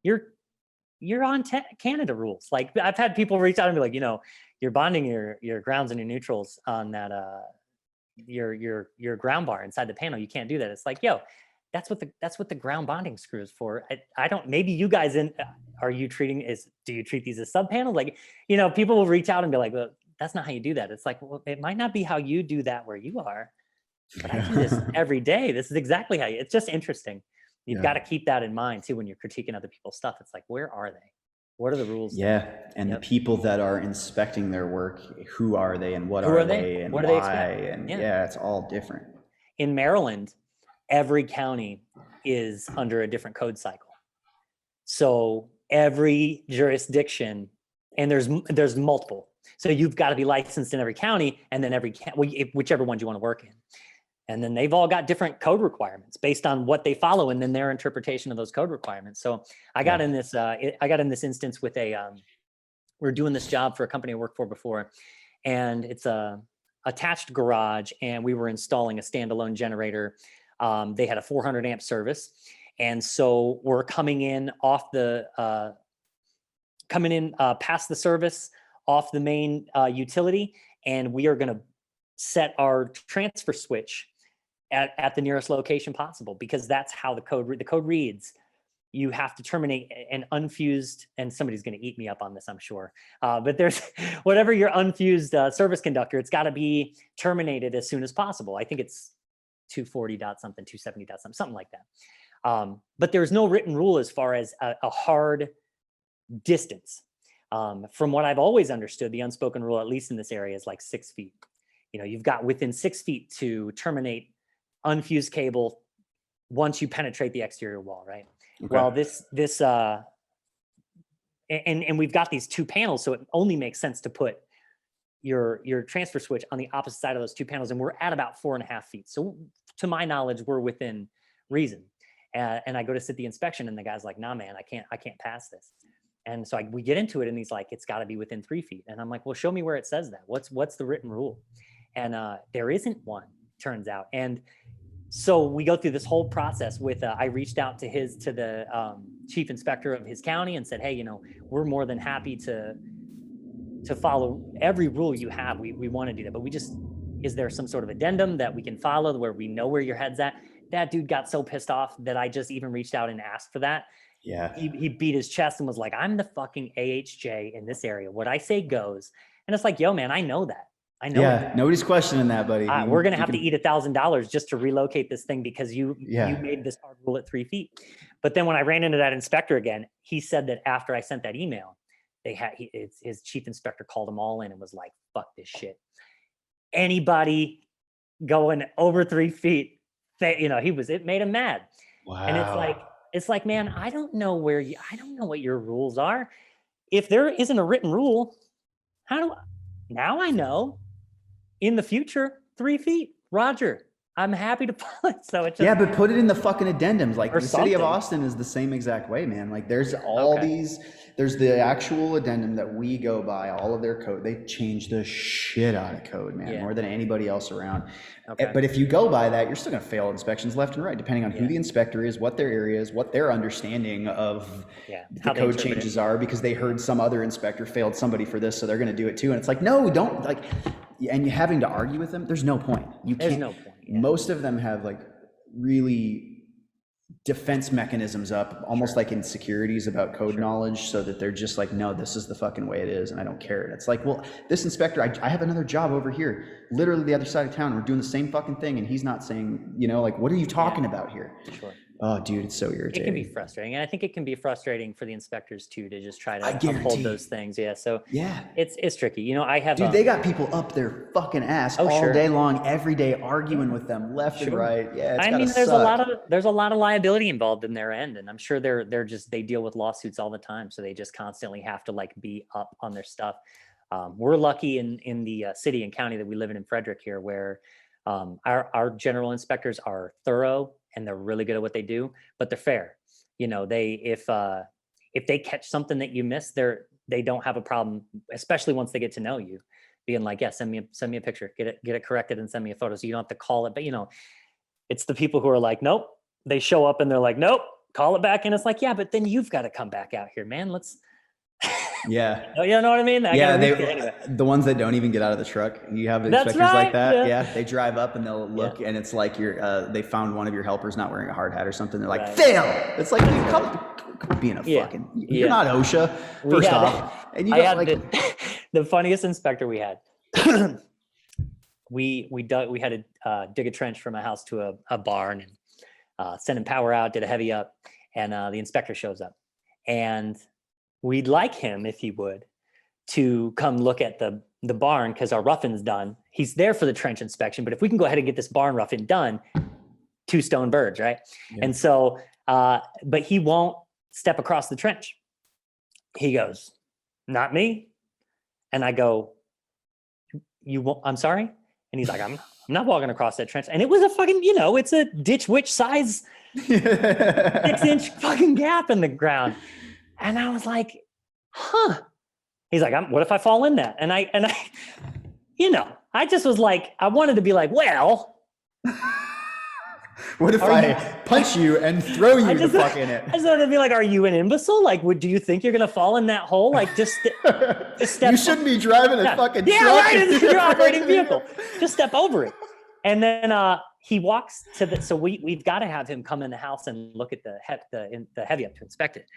you're on Canada rules. Like I've had people reach out and be like, you're bonding your grounds and your neutrals on that your ground bar inside the panel. You can't do that. It's like, yo, that's what the ground bonding screw is for. I don't. Maybe you guys do you treat these as sub panels? Like, people will reach out and be like, well, that's not how you do that. It's like, well, it might not be how you do that where you are, but I do this every day. This is exactly how it's just interesting. You've got to keep that in mind too when you're critiquing other people's stuff. It's like, where are they? What are the rules? Yeah, and the people that are inspecting their work, who are they and what Who are are they? they and What do why? they expect? And Yeah. it's all different. In Maryland, every county is under a different code cycle. So every jurisdiction, and there's multiple. So you've got to be licensed in every county, and then whichever ones you want to work in. And then they've all got different code requirements based on what they follow and then their interpretation of those code requirements. So I got in this instance with we're doing this job for a company I worked for before, and it's a attached garage, and we were installing a standalone generator. They had a 400 amp service. And so we're coming in past the service off the main utility, and we are going to set our transfer switch at the nearest location possible, because that's how the code reads. You have to terminate an unfused, and somebody's going to eat me up on this, I'm sure. But there's whatever your unfused service conductor, it's got to be terminated as soon as possible. I think it's 240 dot something, 270 dot something like that. But there's no written rule as far as a hard distance. From what I've always understood, the unspoken rule, at least in this area, is like 6 feet. You've got within 6 feet to terminate unfused cable once you penetrate the exterior wall, right? Okay. Well, and we've got these 2 panels, so it only makes sense to put your transfer switch on the opposite side of those 2 panels, and we're at about 4.5 feet. So to my knowledge, we're within reason. And I go to sit the inspection, and the guy's like, "Nah, man, I can't pass this." And so we get into it, and he's like, "It's got to be within 3 feet." And I'm like, "Well, show me where it says that. What's the written rule?" And there isn't one, turns out. And so we go through this whole process with, I reached out to the chief inspector of his county and said, "Hey, we're more than happy to follow every rule you have. We want to do that, but is there some sort of addendum that we can follow where we know where your head's at?" That dude got so pissed off that I just even reached out and asked for that. Yeah. He beat his chest and was like, "I'm the fucking AHJ in this area. What I say goes." And it's like, yo, man, I know that. I know. Yeah, nobody's questioning that, buddy. We're going to have to eat $1,000 just to relocate this thing because you made this hard rule at 3 feet. But then when I ran into that inspector again, he said that after I sent that email, his chief inspector called them all in and was like, "Fuck this shit. Anybody going over 3 feet," it made him mad. Wow. And it's like, man, I don't know what your rules are. If there isn't a written rule, now I know. In the future, 3 feet, Roger, I'm happy to follow it. So it's just, but put it in the fucking addendums. Like the city of Austin is the same exact way, man. Like there's there's the actual addendum that we go by, all of their code. They change the shit out of code, man, more than anybody else around. Okay. But if you go by that, you're still going to fail inspections left and right, depending on who the inspector is, what their area is, what their understanding of the code changes are, because they heard some other inspector failed somebody for this, so they're going to do it too. And it's like, no, don't, like, and you having to argue with them, there's no point. There's no point. Yeah. Most of them have like really defense mechanisms up, almost like insecurities about code knowledge, so that they're just like, no, this is the fucking way it is, and I don't care. And it's like, well, this inspector, I have another job over here, literally the other side of town. We're doing the same fucking thing, and he's not saying, like, what are you talking about here? Sure. Oh, dude, it's so irritating. It can be frustrating, and I think it can be frustrating for the inspectors too to just try to uphold those things. Yeah, so it's tricky. I have they got people up their fucking ass all day long, every day, arguing with them left and right. Yeah, I mean, there's a lot of liability involved in their end, and I'm sure they deal with lawsuits all the time, so they just constantly have to like be up on their stuff. We're lucky in the city and county that we live in Frederick here, where our general inspectors are thorough and they're really good at what they do, but they're fair. If they catch something that you miss, they don't have a problem, especially once they get to know you, being like, yeah, send me a picture, get it corrected and send me a photo, so you don't have to call it. But it's the people who are like, nope. They show up and they're like, nope, call it back. And it's like, yeah, but then you've got to come back out here, man. Let's. Yeah. You know what I mean? The ones that don't even get out of the truck. You have inspectors like that. Yeah. They drive up and they'll look and it's like they found one of your helpers not wearing a hard hat or something. They're like, fail. It's like, dude, come being a fucking, you're not OSHA, first off. And you got the funniest inspector we had. we had to dig a trench from a house to a barn and sending power out, did a heavy up, and the inspector shows up. And we'd like him, if he would, to come look at the barn because our roughing's done. He's there for the trench inspection, but if we can go ahead and get this barn roughing done, 2 stone birds, right? Yeah. And so, but he won't step across the trench. He goes, not me. And I go, you won't, I'm sorry? And he's like, I'm not walking across that trench. And it was a fucking, it's a Ditch Witch size 6-inch fucking gap in the ground. And I was like, huh. He's like, what if I fall in that? And I just was like, I wanted to be like, well. What if I punch you and throw you the fuck in it? I just wanted to be like, are you an imbecile? Like, do you think you're going to fall in that hole? Like, just step. You shouldn't be driving a fucking truck. Yeah, right. It's your operating vehicle. Just step over it. And then he walks to so we've got to have him come in the house and look at the heavy up to inspect it.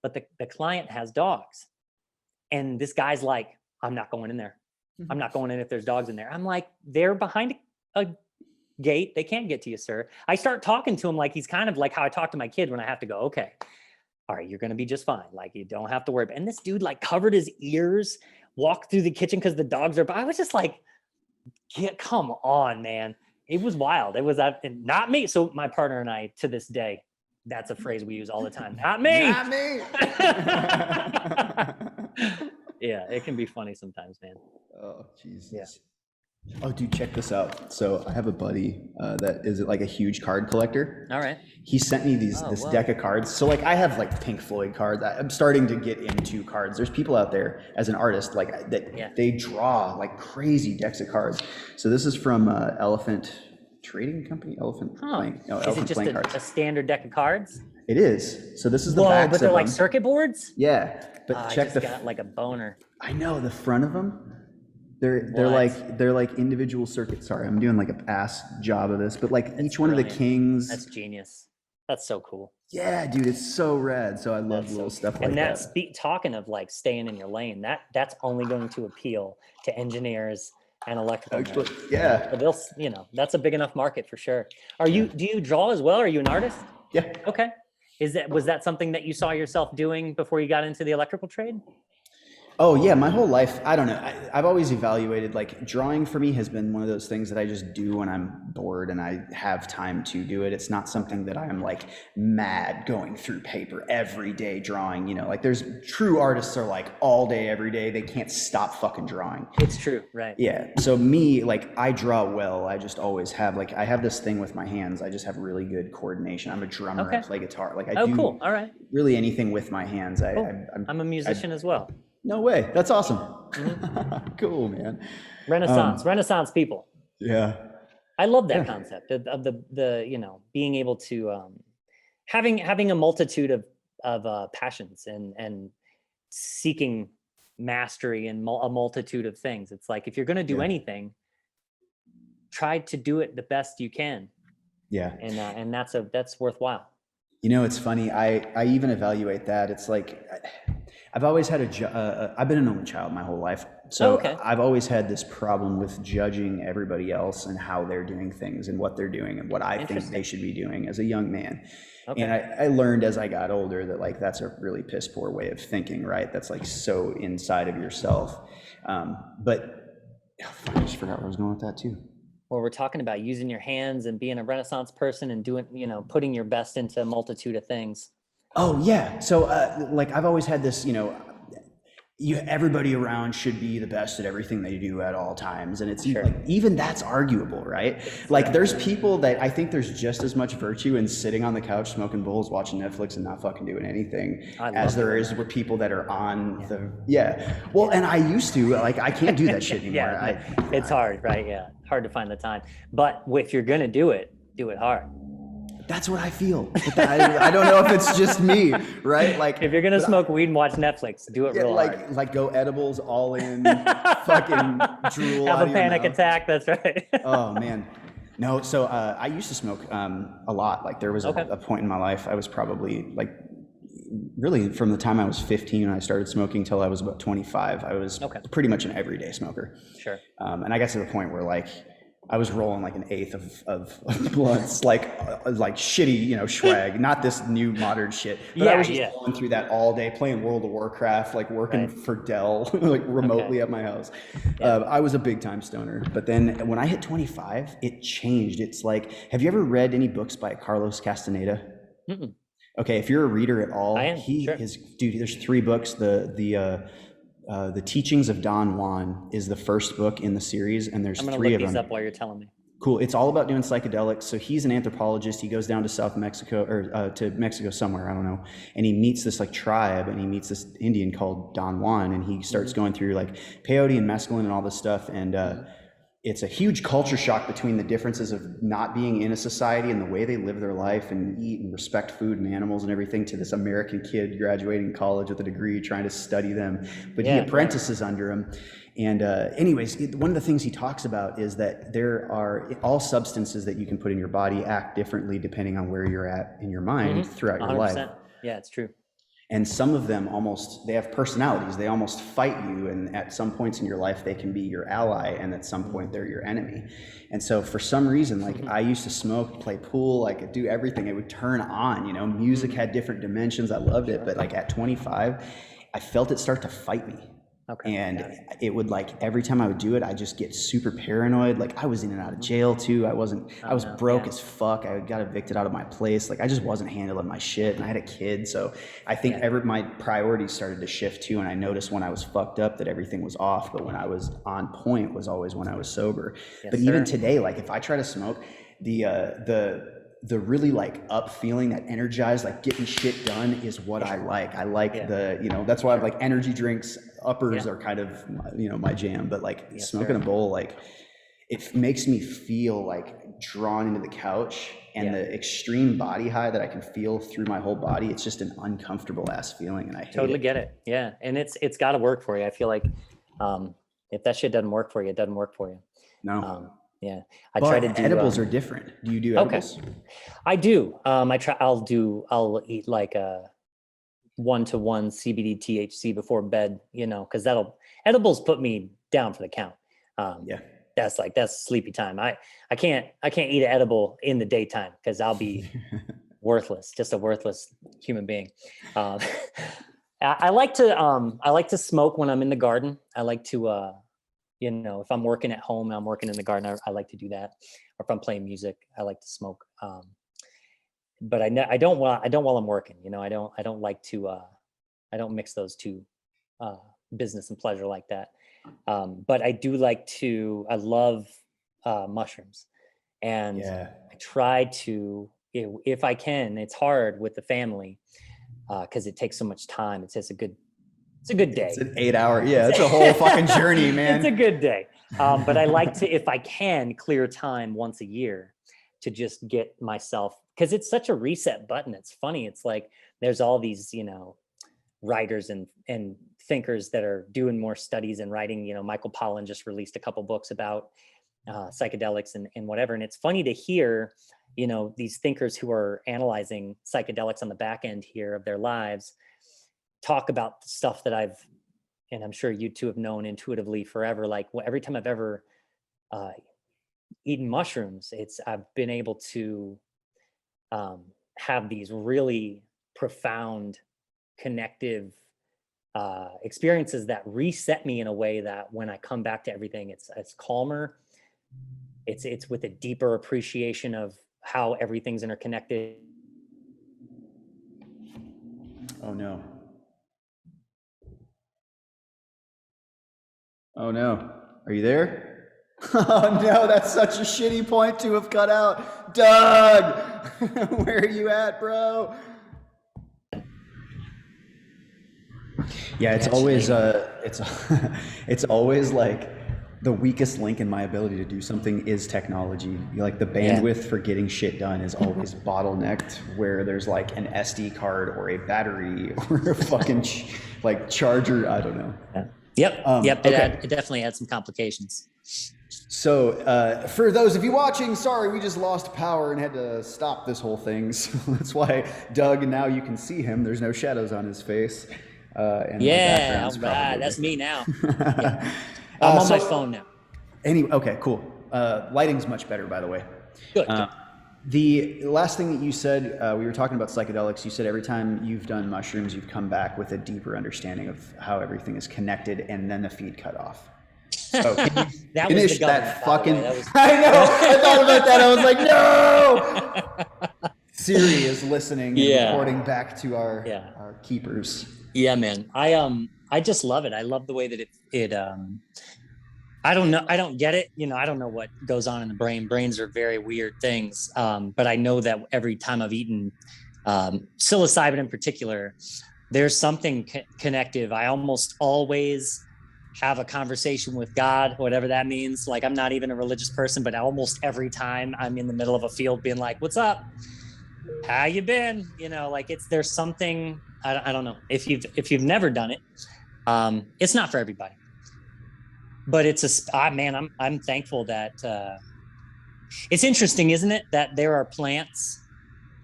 But the client has dogs. And this guy's like, I'm not going in there. I'm not going in if there's dogs in there. I'm like, they're behind a gate. They can't get to you, sir. I start talking to him like he's kind of like how I talk to my kid when I have to go, okay, all right, you're going to be just fine. Like, you don't have to worry. And this dude like covered his ears, walked through the kitchen because the dogs are, I was just like, yeah, come on, man. It was wild. It was not me. So my partner and I, to this day, that's a phrase we use all the time. Not me. Not me. Yeah, it can be funny sometimes, man. Oh, Jesus. Yeah. Oh, dude, check this out. So I have a buddy that is like a huge card collector. All right. He sent me this deck of cards. So like I have like Pink Floyd cards. I'm starting to get into cards. There's people out there as an artist like that they draw like crazy decks of cards. So this is from Elephant Trading Company. Elephant Playing. No, Is Elephant it just Playing Cards. a standard deck of cards? It is. So this is the Whoa, backs but they're of like them. circuit boards? Yeah, but I check just the. got like a boner. I know the front of them. They're like individual circuits. Sorry, I'm doing like a ass job of this, but like each one of the kings. That's genius. That's so cool. Yeah, dude, it's so rad. So I love little stuff like and that. Talking of like staying in your lane, that's only going to appeal to engineers and electrical. Actually, yeah. But they'll, that's a big enough market for sure. Do you draw as well? Are you an artist? Yeah. Okay. Was that something that you saw yourself doing before you got into the electrical trade? Oh yeah, my whole life, I don't know. I've always evaluated, like drawing for me has been one of those things that I just do when I'm bored and I have time to do it. It's not something that I'm like mad going through paper every day drawing, like there's true artists are like all day, every day. They can't stop fucking drawing. It's true, right? Yeah. So me, like I draw well. I just always have I have this thing with my hands. I just have really good coordination. I'm a drummer. I play guitar. Like I do cool. All right. Really anything with my hands. I'm a musician as well. No way. That's awesome. Cool, man. Renaissance people. Yeah. I love that concept of the being able to having a multitude of passions and seeking mastery in a multitude of things. It's like, if you're going to do anything, try to do it the best you can. Yeah. And that's worthwhile. It's funny. I even evaluate that. It's like, I've always had I've been an only child my whole life. So I've always had this problem with judging everybody else and how they're doing things and what they're doing and what I think they should be doing as a young man. Okay. And I learned as I got older that like, that's a really piss poor way of thinking, right? That's like so inside of yourself. But I just forgot where I was going with that too. Well, we're talking about using your hands and being a Renaissance person and doing, putting your best into a multitude of things. Oh yeah. So like I've always had this, everybody around should be the best at everything they do at all times. And it's even that's arguable, right? Like there's people that I think there's just as much virtue in sitting on the couch, smoking bowls, watching Netflix and not fucking doing anything as there is with people that are on well, and I used to, like, I can't do that shit anymore. It's hard, right? Yeah. Hard to find the time, but if you're going to do it hard. That's what I feel. I don't know if it's just me, right? Like if you're gonna smoke weed and watch Netflix, do it real hard. Like go edibles all in, fucking drool. Have a panic attack. That's right. Oh man, no. So I used to smoke a lot. Like there was a point in my life. I was probably like really from the time I was 15 when I started smoking till I was about 25. I was pretty much an everyday smoker. Sure. And I got to the point where like I was rolling like an eighth of blunts, like shitty, swag, not this new modern shit. But I was just going through that all day, playing World of Warcraft, like working for Dell, like remotely at my house. I was a big time stoner. But then when I hit 25, it changed. It's like, have you ever read any books by Carlos Castaneda? Mm-mm. Okay, if you're a reader at all, dude, there's 3 books. The Teachings of Don Juan is the first book in the series, and there's 3 of them. I'm gonna look these up while you're telling me. Cool. It's all about doing psychedelics. So he's an anthropologist. He goes down to South Mexico or to Mexico somewhere, I don't know. And he meets this like tribe, and he meets this Indian called Don Juan, and he starts going through like peyote and mescaline and all this stuff. And it's a huge culture shock between the differences of not being in a society and the way they live their life and eat and respect food and animals and everything to this American kid graduating college with a degree trying to study them. But he apprentices under him. And anyways, one of the things he talks about is that there are all substances that you can put in your body act differently depending on where you're at in your mind throughout your life. Yeah, it's true. And some of them almost, they have personalities, they almost fight you, and at some points in your life they can be your ally, and at some point they're your enemy. And so for some reason, like, I used to smoke, play pool, I could do everything, it would turn on, you know, music had different dimensions, I loved it, but like at 25 I felt it start to fight me. Okay. And it would, like, every time I would do it, I just get super paranoid. Like, I was in and out of jail too. I was broke as fuck. I got evicted out of my place. Like, I just wasn't handling my shit, and I had a kid. So I think my priorities started to shift too. And I noticed when I was fucked up that everything was off, but when I was on point was always when I was sober. But even today, like, if I try to smoke, the really like up feeling, that energized, like getting shit done is what I like. I like the, you know, that's why I have like energy drinks, uppers are kind of, you know, my jam, but like smoking a bowl, like it makes me feel like drawn into the couch, and the extreme body high that I can feel through my whole body. It's just an uncomfortable ass feeling, and I totally get it. Yeah. And it's got to work for you. I feel like, if that shit doesn't work for you, it doesn't work for you. No. Yeah, I try to do edibles are different. Do you do edibles? Okay. I do. I'll eat like a 1-to-1 CBD THC before bed, you know, because edibles put me down for the count. That's sleepy time. I can't eat an edible in the daytime because I'll be worthless, just a worthless human being. I like to smoke when I'm in the garden. I like to you know, if I'm working at home and I'm working in the garden, I like to do that. Or if I'm playing music, I like to smoke. But I don't while I'm working. You know, I don't like to. I don't mix those two, business and pleasure like that. But I do like to. I love mushrooms, and I try to, if I can. It's hard with the family because it takes so much time. It's a good day. It's an 8-hour. Yeah, it's a whole fucking journey, man. It's a good day. But I like to, if I can, clear time once a year to just get myself, because it's such a reset button. It's funny. It's like there's all these, you know, writers and thinkers that are doing more studies and writing. You know, Michael Pollan just released a couple books about psychedelics and whatever. And it's funny to hear, you know, these thinkers who are analyzing psychedelics on the back end here of their lives talk about the stuff that and I'm sure you two have known intuitively forever. Like every time I've ever eaten mushrooms, I've been able to have these really profound connective experiences that reset me in a way that when I come back to everything, it's calmer. It's with a deeper appreciation of how everything's interconnected. Oh no. Oh no, are you there? Oh no, that's such a shitty point to have cut out. Doug, where are you at, bro? Yeah, it's always it's always like the weakest link in my ability to do something is technology. Like the bandwidth for getting shit done is always bottlenecked, where there's like an SD card or a battery or a fucking like charger. I don't know. Yeah. Yep. Okay. It definitely had some complications. So for those of you watching, sorry, we just lost power and had to stop this whole thing. So that's why Doug, now you can see him. There's no shadows on his face. And all right. That's me now. I'm on my phone now. Okay, cool. Lighting's much better, by the way. Good. The last thing that you said, we were talking about psychedelics. You said every time you've done mushrooms, you've come back with a deeper understanding of how everything is connected, and then the feed cut off. So can you that finish was the that fucking? Was... I know. I thought about that. I was like, no. Siri is listening and recording back to our keepers. Yeah, man. I just love it. I love the way that it I don't know. I don't get it. You know, I don't know what goes on in the brain. Brains are very weird things. But I know that every time I've eaten psilocybin in particular, there's something connective. I almost always have a conversation with God, whatever that means. Like, I'm not even a religious person, but almost every time I'm in the middle of a field being like, what's up? How you been? You know, like there's something, I don't know. If you've never done it, it's not for everybody. But I'm thankful that it's interesting, isn't it, that there are plants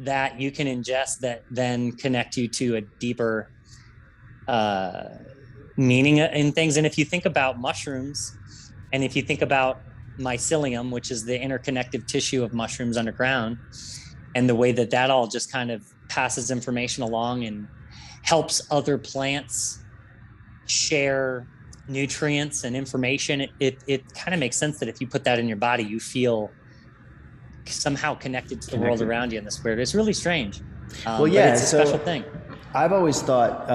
that you can ingest that then connect you to a deeper meaning in things. And if you think about mushrooms, and if you think about mycelium, which is the interconnective tissue of mushrooms underground, and the way that that all just kind of passes information along and helps other plants share nutrients and information, it kind of makes sense that if you put that in your body, you feel somehow connected to the world around you in this weird. It's really strange. Well, yeah, but it's a special thing. I've always thought,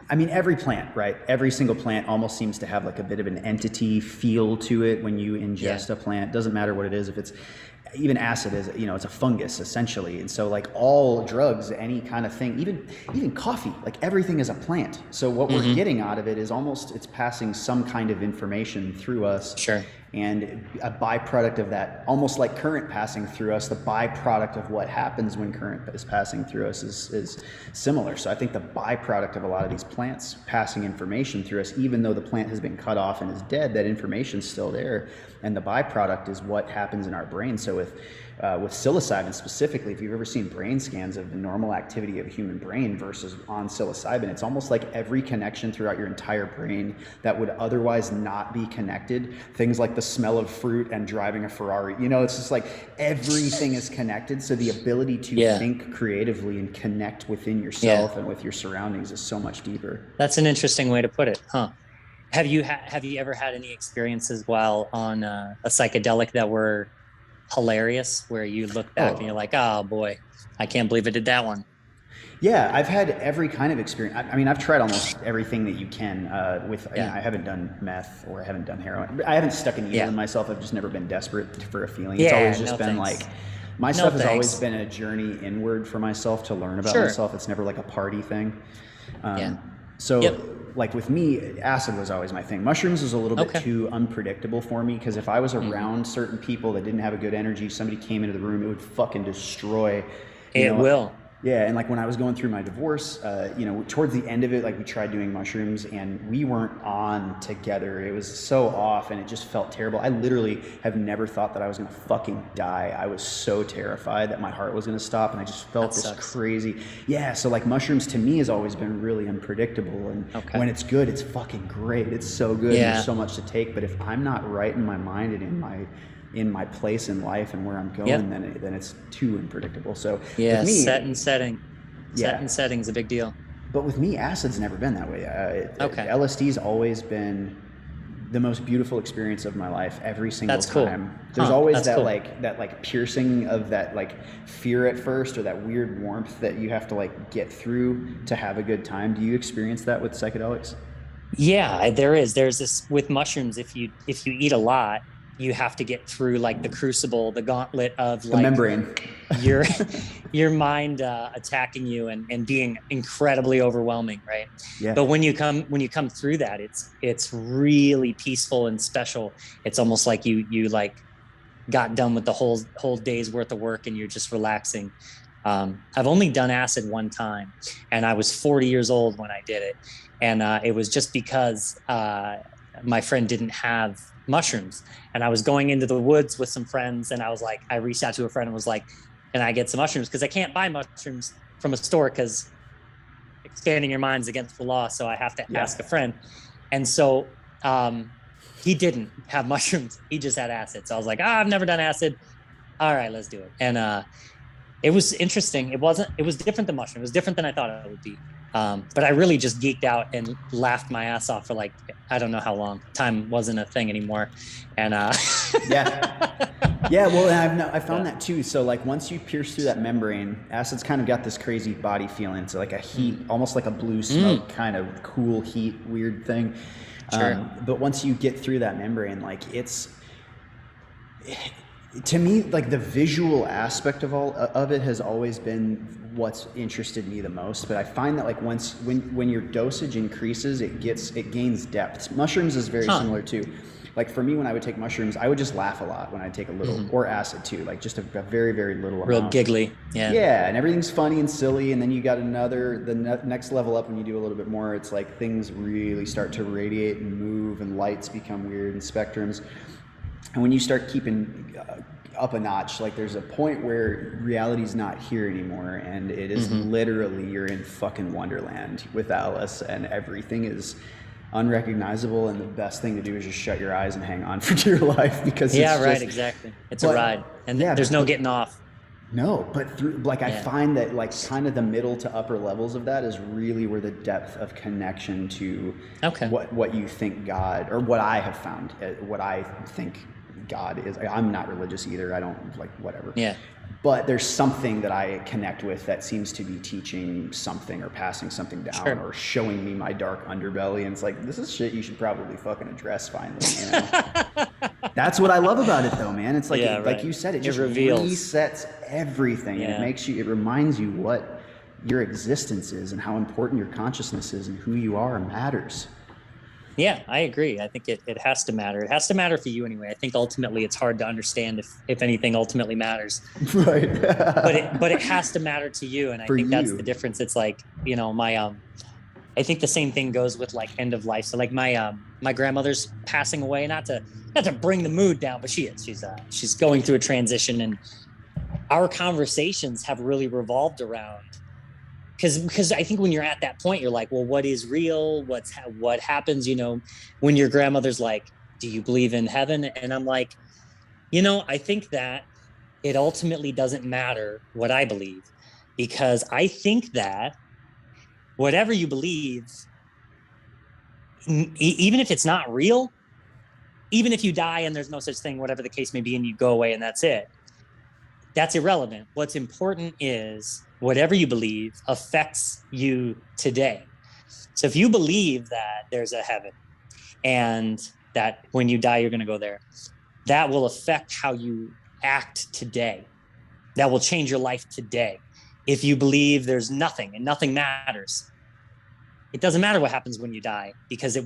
I mean, every plant, right? Every single plant almost seems to have like a bit of an entity feel to it when you ingest a plant. Doesn't matter what it is. If it's even acid is, you know, it's a fungus essentially. And so like all drugs, any kind of thing, even coffee, like everything is a plant. So what we're getting out of it is almost, it's passing some kind of information through us. Sure. And a byproduct of that, almost like current passing through us, the byproduct of what happens when current is passing through us is similar. So I think the byproduct of a lot of these plants passing information through us, even though the plant has been cut off and is dead, that information's still there. And the byproduct is what happens in our brain. So with psilocybin specifically, if you've ever seen brain scans of the normal activity of a human brain versus on psilocybin, it's almost like every connection throughout your entire brain that would otherwise not be connected. Things like the smell of fruit and driving a Ferrari, you know, it's just like everything is connected. So the ability to think creatively and connect within yourself and with your surroundings is so much deeper. That's an interesting way to put it, huh? Have you ever had any experiences while on a psychedelic that were hilarious, where you look back and you're like, oh boy, I can't believe I did that one? Yeah, I've had every kind of experience. I mean, I've tried almost everything that you can with, you know, I haven't done meth or I haven't done heroin. I haven't stuck a needle in myself. I've just never been desperate for a feeling. It's always just been like, my stuff has always been a journey inward for myself to learn about myself. It's never like a party thing. Like with me, acid was always my thing. Mushrooms was a little bit too unpredictable for me, because if I was around certain people that didn't have a good energy, somebody came into the room, it would fucking destroy. It will. Yeah, and like when I was going through my divorce, you know, towards the end of it, like we tried doing mushrooms and we weren't on together. It was so off and it just felt terrible. I literally have never thought that I was gonna fucking die. I was so terrified that my heart was gonna stop, and I just felt this crazy. Yeah, so like mushrooms to me has always been really unpredictable, and when it's good, it's fucking great. It's so good. Yeah. There's so much to take, but if I'm not right in my mind and in my place in life and where I'm going, then it's too unpredictable. So with me, set and setting is a big deal. But with me, acid's never been that way. LSD's always been the most beautiful experience of my life every single time. There's always that like piercing of that like fear at first, or that weird warmth that you have to like get through to have a good time. Do you experience that with psychedelics? Yeah, there's this with mushrooms. If you eat a lot, you have to get through like the crucible, the gauntlet of like the membrane, your mind attacking you and being incredibly overwhelming, right? Yeah. But when you come through that, it's really peaceful and special. It's almost like you like got done with the whole day's worth of work and you're just relaxing. I've only done acid one time, and I was 40 years old when I did it, and it was just because my friend didn't have mushrooms, and I was going into the woods with some friends, and I reached out to a friend and was like, can I get some mushrooms? Because I can't buy mushrooms from a store because expanding your mind's against the law, so I have to ask a friend. And so he didn't have mushrooms, he just had acid. So I was like, I've never done acid, all right, let's do it. And it was interesting. It was different than mushroom. It was different than I thought it would be. But I really just geeked out and laughed my ass off for like, I don't know how long. Time wasn't a thing anymore. And yeah, well, I found that too. So like once you pierce through that membrane, acid's kind of got this crazy body feeling. It's like a heat, almost like a blue smoke, kind of cool heat, weird thing. Sure. But once you get through that membrane, like to me, like the visual aspect of all of it has always been what's interested me the most. But I find that like when your dosage increases, it gains depth. Mushrooms is very similar too. Like for me, when I would take mushrooms, I would just laugh a lot when I take a little, or acid too, like just a very, very little real amount. Giggly. Yeah. Yeah, and everything's funny and silly, and then you got the next level up when you do a little bit more. It's like things really start to radiate and move, and lights become weird and spectrums. And when you start keeping up a notch. Like there's a point where reality's not here anymore, and it is literally, you're in fucking Wonderland with Alice, and everything is unrecognizable, and the best thing to do is just shut your eyes and hang on for dear life, because exactly. It's a ride, and there's no getting off. No, but through, like, I find that, like, kind of the middle to upper levels of that is really where the depth of connection to what you think God, or what I have found, what I think God is. I'm not religious either. I don't, like, whatever. Yeah. But there's something that I connect with that seems to be teaching something or passing something down or showing me my dark underbelly. And it's like, this is shit you should probably fucking address finally. You know? That's what I love about it though, man. It's like, like you said, it just resets everything. And it makes you, it reminds you what your existence is and how important your consciousness is and who you are matters. Yeah, I agree. I think it has to matter. It has to matter for you anyway. I think ultimately it's hard to understand if anything ultimately matters. Right. but it has to matter to you. And I think that's the difference. It's like, you know, I think the same thing goes with like end of life. So like my grandmother's passing away, not to bring the mood down, but she's going through a transition, and our conversations have really revolved around, because I think when you're at that point, you're like, well, what is real? What happens, you know, when your grandmother's like, do you believe in heaven? And I'm like, you know, I think that it ultimately doesn't matter what I believe, because I think that whatever you believe, even if it's not real, even if you die and there's no such thing, whatever the case may be, and you go away and that's it, that's irrelevant. What's important is whatever you believe affects you today. So if you believe that there's a heaven and that when you die, you're going to go there, that will affect how you act today. That will change your life today. If you believe there's nothing and nothing matters, it doesn't matter what happens when you die, because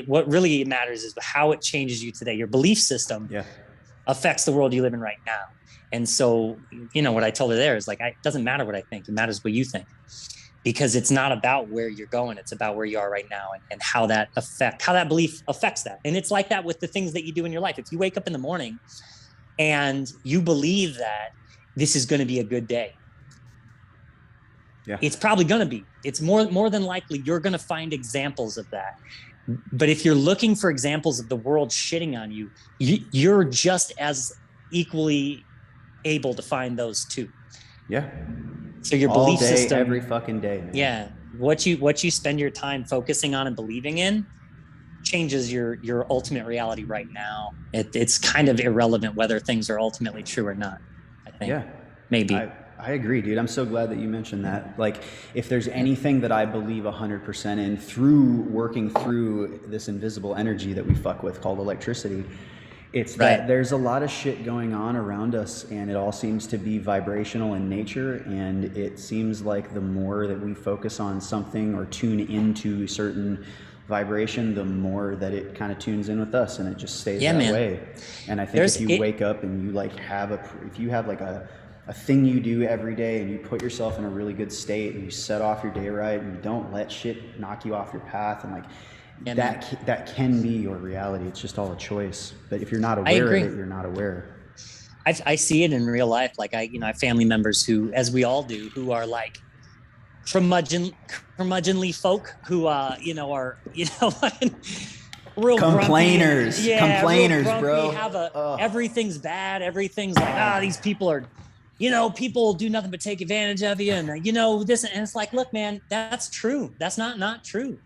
what really matters is how it changes you today. Your belief system affects the world you live in right now. And so, you know, what I told her there is like, it doesn't matter what I think. It matters what you think, because it's not about where you're going. It's about where you are right now, and how that belief affects that. And it's like that with the things that you do in your life. If you wake up in the morning and you believe that this is going to be a good day, it's probably going to be. It's more than likely you're going to find examples of that. But if you're looking for examples of the world shitting on you, you're just as equally able to find those too. Yeah. So your belief system, every fucking day, man. Yeah. What you spend your time focusing on and believing in changes your ultimate reality right now. It's kind of irrelevant whether things are ultimately true or not, I think. Yeah. Maybe. I agree, dude. I'm so glad that you mentioned that. Like, if there's anything that I believe 100% in through working through this invisible energy that we fuck with called electricity, it's that there's a lot of shit going on around us, and it all seems to be vibrational in nature. And it seems like the more that we focus on something or tune into certain vibration, the more that it kind of tunes in with us, and it just stays that way. And I think if you wake up and you like if you have like a thing you do every day, and you put yourself in a really good state, and you set off your day right, and you don't let shit knock you off your path, and like that can be your reality. It's just all a choice. But if you're not aware of it, you're not aware. I see it in real life. Like I have family members who, as we all do, who are like curmudgeonly folk who are real complainers, grumpy, complainers, grumpy, bro. Everything's bad. Everything's like, these people are, people do nothing but take advantage of you, and this, and it's like, look, man, that's true. That's not true.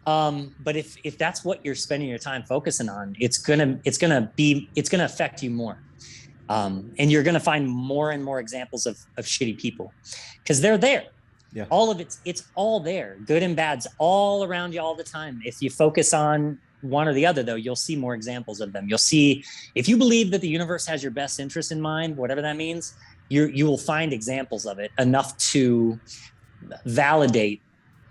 But if that's what you're spending your time focusing on, it's gonna affect you more. And you're gonna find more and more examples of shitty people, because they're there. Yeah. All of it's all there. Good and bad's all around you all the time. If you focus on one or the other, though, you'll see more examples of them. You'll see, if you believe that the universe has your best interest in mind, whatever that means, you will find examples of it enough to validate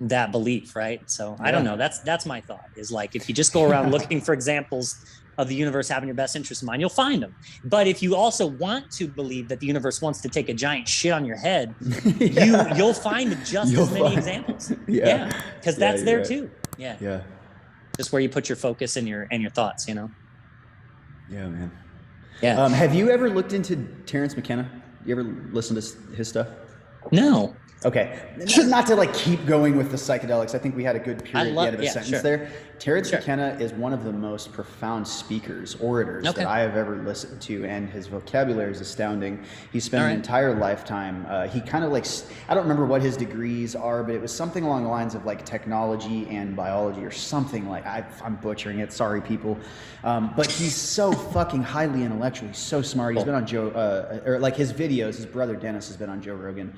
that belief, right? So I don't know. That's my thought, is like, if you just go around looking for examples of the universe having your best interest in mind, you'll find them. But if you also want to believe that the universe wants to take a giant shit on your head, you'll find just as many examples. Yeah. Because that's there too. Yeah. Yeah. Just where you put your focus and your thoughts, Yeah, man. Yeah. Have you ever looked into Terrence McKenna? You ever listen to his stuff? No. Okay, not to like keep going with the psychedelics. I think we had a good period at the end of a sentence there. Terrence McKenna is one of the most profound speakers, orators that I have ever listened to, and his vocabulary is astounding. He spent an entire lifetime. He kind of like, I don't remember what his degrees are, but it was something along the lines of like technology and biology or something like. I'm butchering it. Sorry, people. But he's so fucking highly intellectual. He's so smart. He's been on Joe, or like his videos. His brother Dennis has been on Joe Rogan.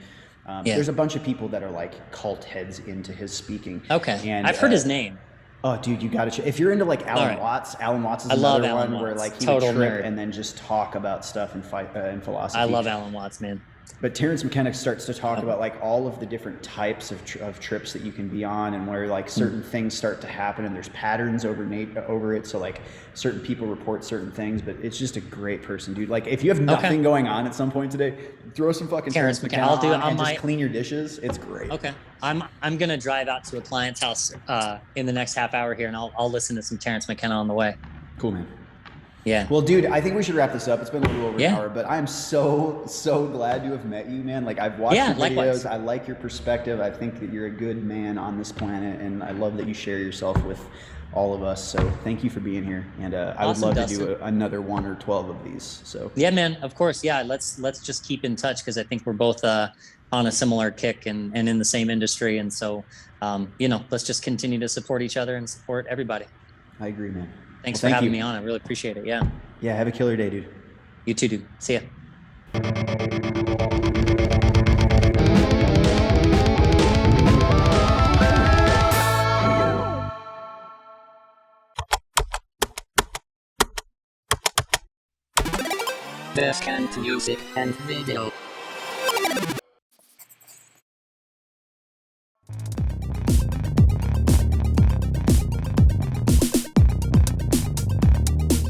There's a bunch of people that are like cult heads into his speaking. Okay, and I've heard his name. Oh, dude, you got to. If you're into like Alan Watts, Alan Watts is another one where like he would trip and then just talk about stuff and fight and philosophy. I love Alan Watts, man. But Terrence McKenna starts to talk about like all of the different types of trips that you can be on, and where like certain things start to happen, and there's patterns over it. So like certain people report certain things, but it's just a great person, dude. Like if you have nothing going on at some point today, throw some fucking Terrence McKenna on and just clean your dishes. It's great. Okay, I'm gonna drive out to a client's house in the next half hour here, and I'll listen to some Terrence McKenna on the way. Cool, man. Yeah. Well, dude, I think we should wrap this up. It's been a little over an hour, but I'm so glad to have met you, man. Like I've watched your videos. Likewise. I like your perspective. I think that you're a good man on this planet, and I love that you share yourself with all of us. So thank you for being here. And I would love to do another 1 or 12 of these. So yeah, man, of course. Yeah. Let's just keep in touch, because I think we're both on a similar kick and in the same industry. And so, let's just continue to support each other and support everybody. I agree, man. Thanks for having me on. I really appreciate it. Yeah. Yeah. Have a killer day, dude. You too, dude. See ya. Best music and video.